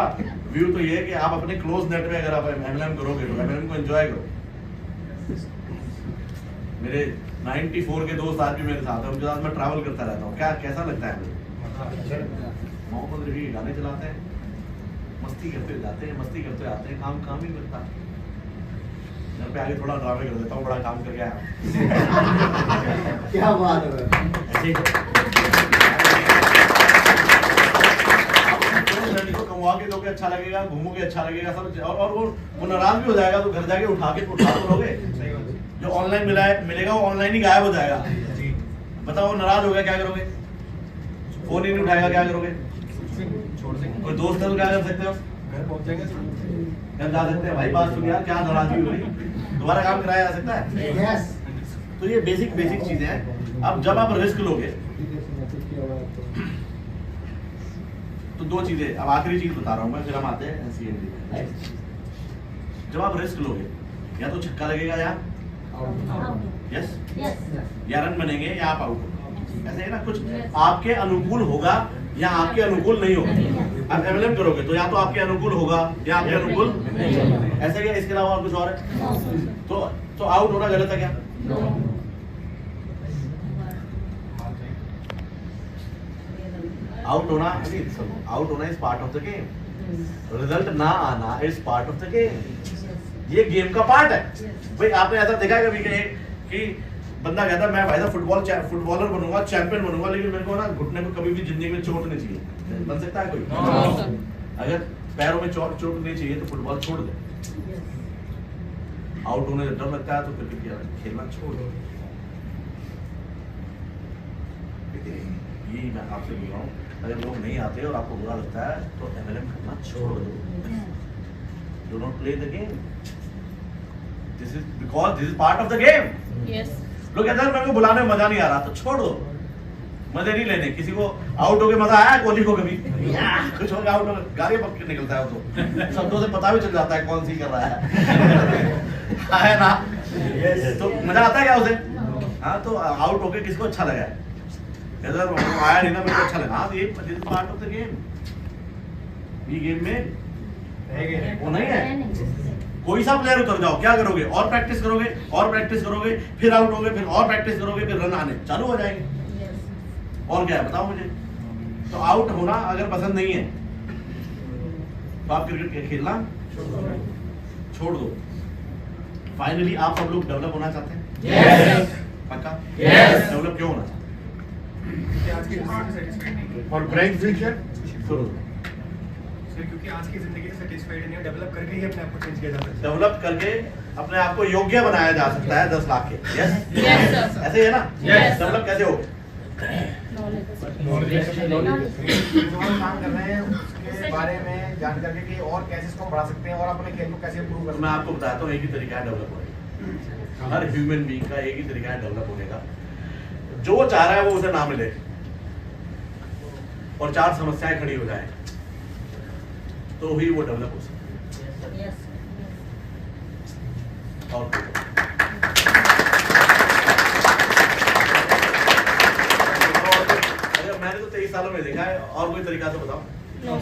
व्यू तो ये है कि आप अपने क्लोज नेट में अगर आप एमएलएम करोगे तो एमएलएम को एंजॉय करो मेरे 94 के दोस्त आज भी मेरे साथ हैं उनके साथ मैं ट्रैवल करता रहता हूँ क्या कैसा लगता है मोहम्मद रफी के गाने चलाते हैं मस्ती करते जाते हैं मस्ती करते आते हैं काम ही करता घर पे आगे थोड़ा ड्रामे कर देता हूँ बड़ा काम करके आया क्या बात है कमवा के दोगे अच्छा लगेगा घूमोगे अच्छा लगेगा सब और वो नाराज भी हो जाएगा तो घर जाके उठा लोगे जो ऑनलाइन मिलेगा वो ऑनलाइन ही गायब हो जाएगा बताओ वो नाराज हो गया क्या करोगे फोन ही नहीं उठाएगा क्या करोगे कोई दोस्त है तो क्या कर सकते हो घर पहुंचेंगे घर जा सकते हैं भाई बात सुन यार क्या नाराजगी हुई दोबारा काम कराया जा सकता है यस तो ये बेसिक चीजें हैं अब जब आप रिस्क लोगे तो 2 चीजें अब आखिरी चीज बता रहा हूं मैं फिर हम आते हैं सीएनडी जब आप रिस्क लोगे या तो छक्का लगेगा या यस या रन बनेंगे या आप आउट ऐसे है ना कुछ आपके अनुकूल होगा या आपके अनुकूल नहीं होगा आप एमएलएम करोगे तो या तो आपके अनुकूल होगा या आपके अनुकूल ऐसे क्या इसके अलावा कुछ और है तो आउट होना गलत है क्या आउट होना is part of the game result ना आना is part of the game ये गेम का पार्ट है भाई आपने ऐसा देखा है कभी कि बंदा कहता है मैं भाई साहब फुटबॉलर बनूंगा चैंपियन बनूंगा लेकिन मेरे को ना घुटने में कभी भी जिंदगी में चोट नहीं चाहिए बन सकता है कोई अगर पैरों में चोट नहीं चाहिए तो फुटबॉल छोड़ दे आउट होने से डर लगता है तो क्रिकेट खेलना छोड़ दो यही मैं आपसे बोल रहा हूँ अगर लोग नहीं आते और आपको बुरा लगता है तो एमएलएम करना छोड़ दो do not play the game this is part of the game Yes. लोग कहते हैं मेरे को बुलाने में मजा नहीं आ रहा तो छोड़ दो मजे नहीं लेने किसी को आउट होके मजा आया कोहली को कभी कुछ हो गया आउट होकर गाड़ी पक के निकलता है वो तो शब्दों से पता भी चल जाता है कौन सी कर रहा है ना तो मजा आता है क्या उसे हाँ तो आउट होके किसको अच्छा लगा है आया नहीं ना मेरे को अच्छा लगा हाँ ये पार्ट ऑफ द गेम ये गेम में वो नहीं है कोई सा प्लेयर उतर जाओ, क्या करोगे? और प्रैक्टिस करोगे, और प्रैक्टिस करोगे, फिर आउट होगे, फिर और प्रैक्टिस करोगे, फिर रन आने चालू हो जाएंगे। और क्या है बताओ मुझे? तो आउट होना अगर पसंद नहीं है तो आप क्रिकेट खेलना छोड़ दो। फाइनली आप सब लोग डेवलप होना चाहते हैं? Yes. पक्का? Yes. डेवलप क्यों होना चाहते क्योंकि आज की जिंदगी से satisfied नहीं है। और ब्रेक फ्यूचर हैं? शुरू सर, क्योंकि आज की जिंदगी से satisfied नहीं है, डेवलप करके ही अपने आप को चेंज किया जा सकता है। डेवलप करके अपने आप को योग्य बनाया जा सकता है 10 लाख के। Yes Yes, sir. ऐसे ही है ना? Yes. डेवलप कैसे हो? जो हम काम कर रहे हैं उसके बारे में जान करके कि और कैसे इसको बढ़ा सकते हैं और अपने खेल को कैसे इम्प्रूव कर तो सकते मैं हैं। आपको बताता हूँ एक ही तरीका है डेवलप होने का। हर ह्यूमन बीइंग का एक ही तरीका है डेवलप होने का। जो वो चाह रहा है वो उसे ना मिले और 4 समस्याएं खड़ी हो जाए तो ही वो डेवलप हो सकता है। Yes. और कुछ। अगर मैंने तो 23 सालों में देखा है, और कोई तरीका तो बताओ। No.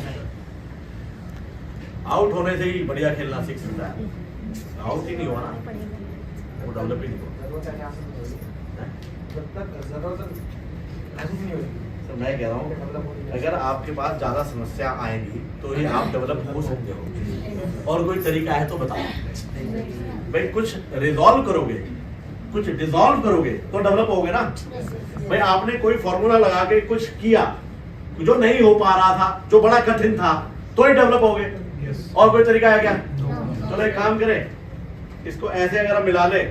आउट होने से ही बढ़िया खेलना सीख सकता है। आउट ही नहीं हुआ ना, वो डेवलप ही नहीं हुआ। जरूरत है यहाँ से जब तक जरूरत महसूस नहीं होगी। तो मैं कह रहा हूँ अगर आपके पास ज्यादा समस्या आएंगी तो ही आप डेवलप हो सकते हो। और कोई तरीका है तो बताओ भाई। कुछ रिजॉल्व करोगे, कुछ डिसॉल्व करोगे तो डेवलप होगे ना भाई। आपने कोई फॉर्मूला लगा के कुछ किया जो नहीं हो पा रहा था, जो बड़ा कठिन था, तो ही डेवलप होगे। और कोई तरीका है क्या? चलो एक काम करें, इसको ऐसे अगर हम मिला ले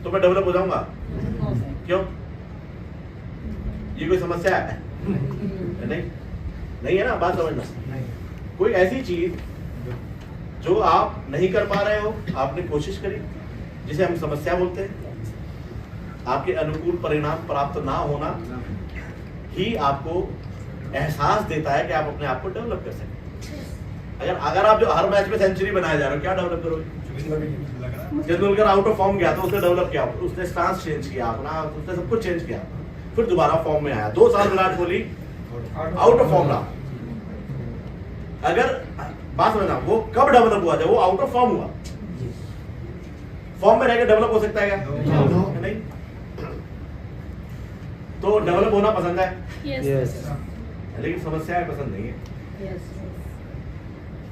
तो मैं डेवलप हो जाऊंगा। क्यों? ये कोई समस्या है? नहीं, नहीं है ना। बात समझना। कोई ऐसी चीज जो आप नहीं कर पा रहे हो, आपने कोशिश करी, जिसे हम समस्या बोलते हैं, आपके अनुकूल परिणाम प्राप्त ना होना ही आपको एहसास देता है कि आप अपने आप को डेवलप कर सकते हैं। अगर आप जो हर मैच में सेंचुरी बनाए जा रहे हो, क्या डेवलप करोगे? तेंदुलकर आउट ऑफ फॉर्म गया तो उसने डेवलप किया, उसने स्टांस चेंज किया अपना, उसने सब कुछ चेंज किया, फिर दोबारा फॉर्म में आया। 2 साल Virat Kohli out of form रहा। अगर बात समझना, वो कब डेवलप हुआ? जब वो आउट ऑफ फॉर्म हुआ। फॉर्म में रहकर डेवलप हो सकता है क्या? नहीं। तो डेवलप होना पसंद है, Yes. लेकिन समस्याएं पसंद नहीं है। Yes.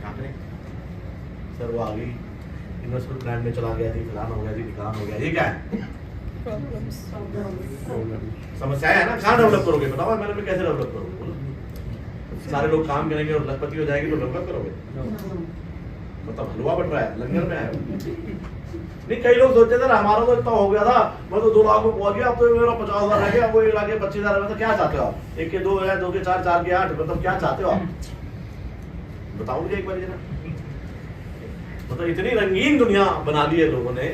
क्या करें? सर वो आ गई, इन्वेस्टमेंट प्लान में चला गया थी, फिलहाल हो गया थी, निकाल हो गया। ये क्या है? Problems. समस्या है ना। कहाँ डेवलप करोगे बताओ? मैंने भी कैसे डेवलप करोगे? बोलो। सारे लोग काम करेंगे और लखपति हो जाएंगे तो डेवलप करोगे? मतलब हलवा बट रहा है, लंगर में आए हो। नहीं, कई लोग सोचते थे ना हमारा तो इतना हो गया था, मैं तो 2 लाख में पहुंच गया, अब तो मेरा 50,000 रह गया, वो 1 लाख 25,000। मतलब क्या चाहते हो आप? 1 के 2 है, 2 के 4, 4 के 8, मतलब क्या चाहते हो आप? बताओ मुझे एक बार जरा। मतलब इतनी रंगीन दुनिया बना दी है लोगों ने।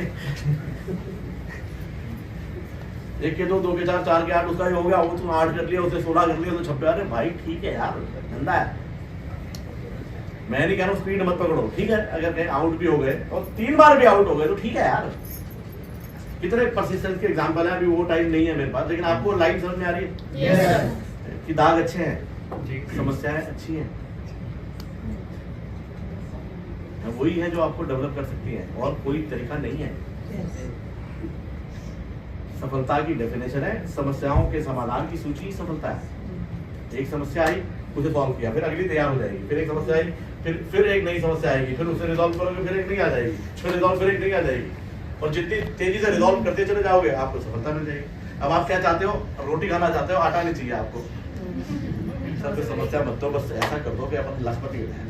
1 के 2, 2 के 4, 4 के 8, उसका ही हो गया, वो तुम 8 कर लिया, उसे 16 कर लिया, तो 26। अरे भाई ठीक है यार, धंधा है। मैं नहीं कह रहा हूँ स्पीड मत पकड़ो, ठीक है। अगर कहीं आउट भी हो गए और 3 बार भी आउट हो गए तो ठीक है यार। कितने परसिस्टेंस के एग्जांपल है, अभी वो टाइम नहीं है मेरे पास, लेकिन आपको लाइन समझ में आ रही है? Yes, sir. कि दाग अच्छे हैं, समस्याएं अच्छी हैं, वही है जो आपको डेवलप कर सकती है, और कोई तरीका नहीं है। सफलता की डेफिनेशन है समस्याओं के समाधान की सूची। सफलता है। एक समस्या आई, उसे सॉल्व किया, फिर अगली तैयार हो जाएगी, फिर एक समस्या आई, फिर एक नई समस्या आएगी, फिर उसे रिजॉल्व करोगे, फिर एक नई आ जाएगी, फिर रिजॉल्व, फिर एक नई आ जाएगी। और जितनी तेजी से रिजॉल्व करते चले जाओगे आपको सफलता मिल जाएगी। अब आप क्या चाहते हो? रोटी खाना चाहते हो, आटा नहीं चाहिए आपको। सबसे समस्या मत दो, बस ऐसा कर दो कि अपन लखपति हो जाए।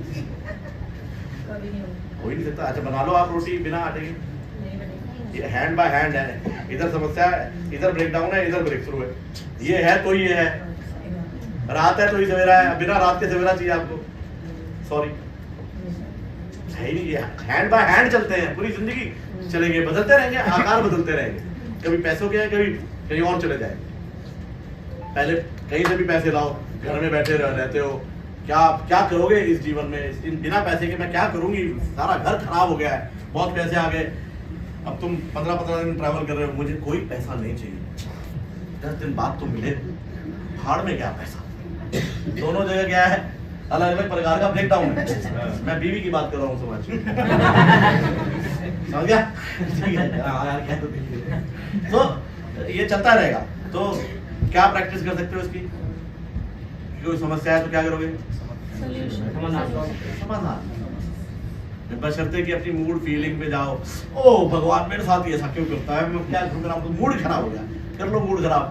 कभी नहीं होगा। हो ही नहीं सकता। अच्छा बना लो आप रोटी बिना आटे के, नहीं बनेगा। ये हैंड बाय हैंड है। इधर समस्या है, इधर ब्रेक डाउन है, इधर ब्रेक थ्रू है। ये है तो ये है, रात है तो ही सवेरा है, बिना रात के सवेरा चाहिए आपको? सॉरी, है ही नहीं। ये हैंड बाय हैंड चलते हैं, पूरी जिंदगी चलेंगे, बदलते रहेंगे, आकार बदलते रहेंगे। कभी पैसों के हैं, कभी कहीं और चले जाए। पहले कहीं से भी पैसे लाओ, घर में बैठे रहते हो, क्या करोगे इस जीवन में? बिना पैसे के मैं क्या करूंगी? सारा घर खराब हो गया है, बहुत पैसे आ गए, अब तुम 15-15 दिन ट्रैवल कर रहे हो, मुझे कोई पैसा नहीं चाहिए। 10 दिन बाद तुम मिले, भाड़ में क्या पैसा? दोनों जगह क्या है? अलग अलग प्रकार का ब्रेकडाउन है। मैं बीवी की बात कर रहा हूँ समझ समझ गया? ठीक है यार क्या तो ये चलता रहेगा। तो क्या प्रैक्टिस कर सकते हो इसकी? कोई समस्या है तो क्या करोगे? समाधान। बशर्ते कि अपनी मूड फीलिंग पे जाओ, ओ भगवान मेरे साथ ये ऐसा क्यों करता है, मैं क्या करूं, मेरा मूड खराब हो गया, कर लो मूड खराब।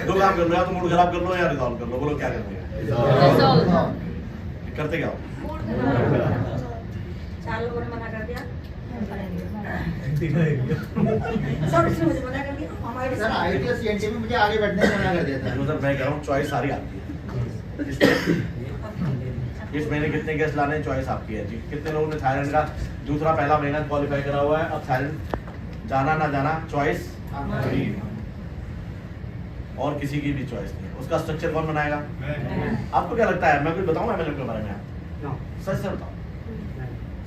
दो काम कर लो, या तो मूड खराब कर लो या रिजॉल्व कर लो। बोलो क्या करते हैं? करते क्या हो? 4 लोगों ने मना कर दिया, सर IIT CNT में मुझे आगे बैठने से मना कर दिया था। मतलब मैं कह रहा हूँ चॉइस सारी आपकी है। इस महीने कितने गेस्ट लाने हैं, चॉइस आपकी है जी। कितने लोगों ने थाईलैंड का दूसरा पहला महीना क्वालिफाई करा हुआ है, अब थाईलैंड जाना ना जाना चॉइस फ्री है। और किसी की भी चॉइस नहीं है। उसका स्ट्रक्चर कौन बनाएगा? आपको क्या लगता है? मैं कुछ बताऊँ MLM के बारे में? सच से बताओ,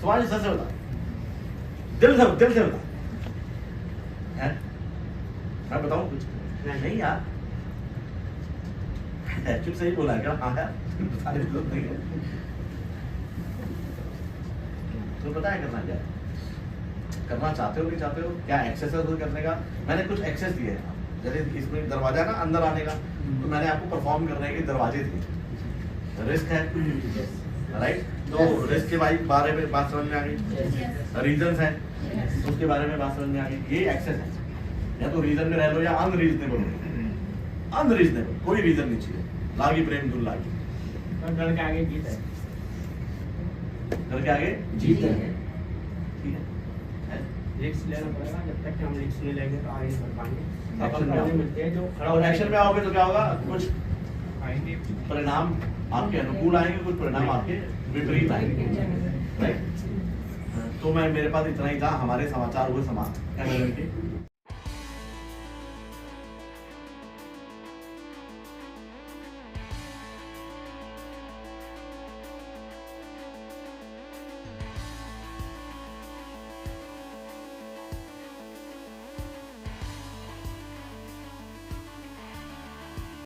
सुभाष जी सच से बताओ, दिल से बताओ। मैं बताऊँ कुछ? नहीं यार, एक्चुअली सही बोला है क्या? हाँ यार सारे लोग नहीं है। तो पता है करना क्या है? करना चाहते हो नहीं चाहते हो? क्या एक्सेस है करने का? मैंने कुछ एक्सेस दिए हैं। जैसे इसमें दरवाजा ना अंदर आने का, तो मैंने आपको परफॉर्म करने के दरवाजे दिए। रिस्क है राइट? तो रिस्क के बारे में बात समझ में आ गई। रीजंस है उसके बारे में बात समझ में आ गई। ये एक्सेस है, या तो रीजन में रह लो या अनरीजनेबल। अनरीजनेबल कोई रीजन नहीं चाहिए। लागी प्रेम दूर लागी। घर के आगे जीत है। घर के आगे जीत है। ठीक है, रिस्क लेना पड़ेगा, जब तक कि हम रिस्क नहीं लेंगे तो आगे नहीं बढ़ पाएंगे। एक्शन में आओगे। मिलते हैं जो खड़ा और एक्शन में आओगे तो क्या होगा? कुछ आएंगे। परिणाम आपके अनुकूल आएंगे, कुछ परिणाम आपके विपरीत आएंगे। राइट? तो मैं मेरे पास इतना ही था। हमारे समाचार हुए समाप्त MLM के।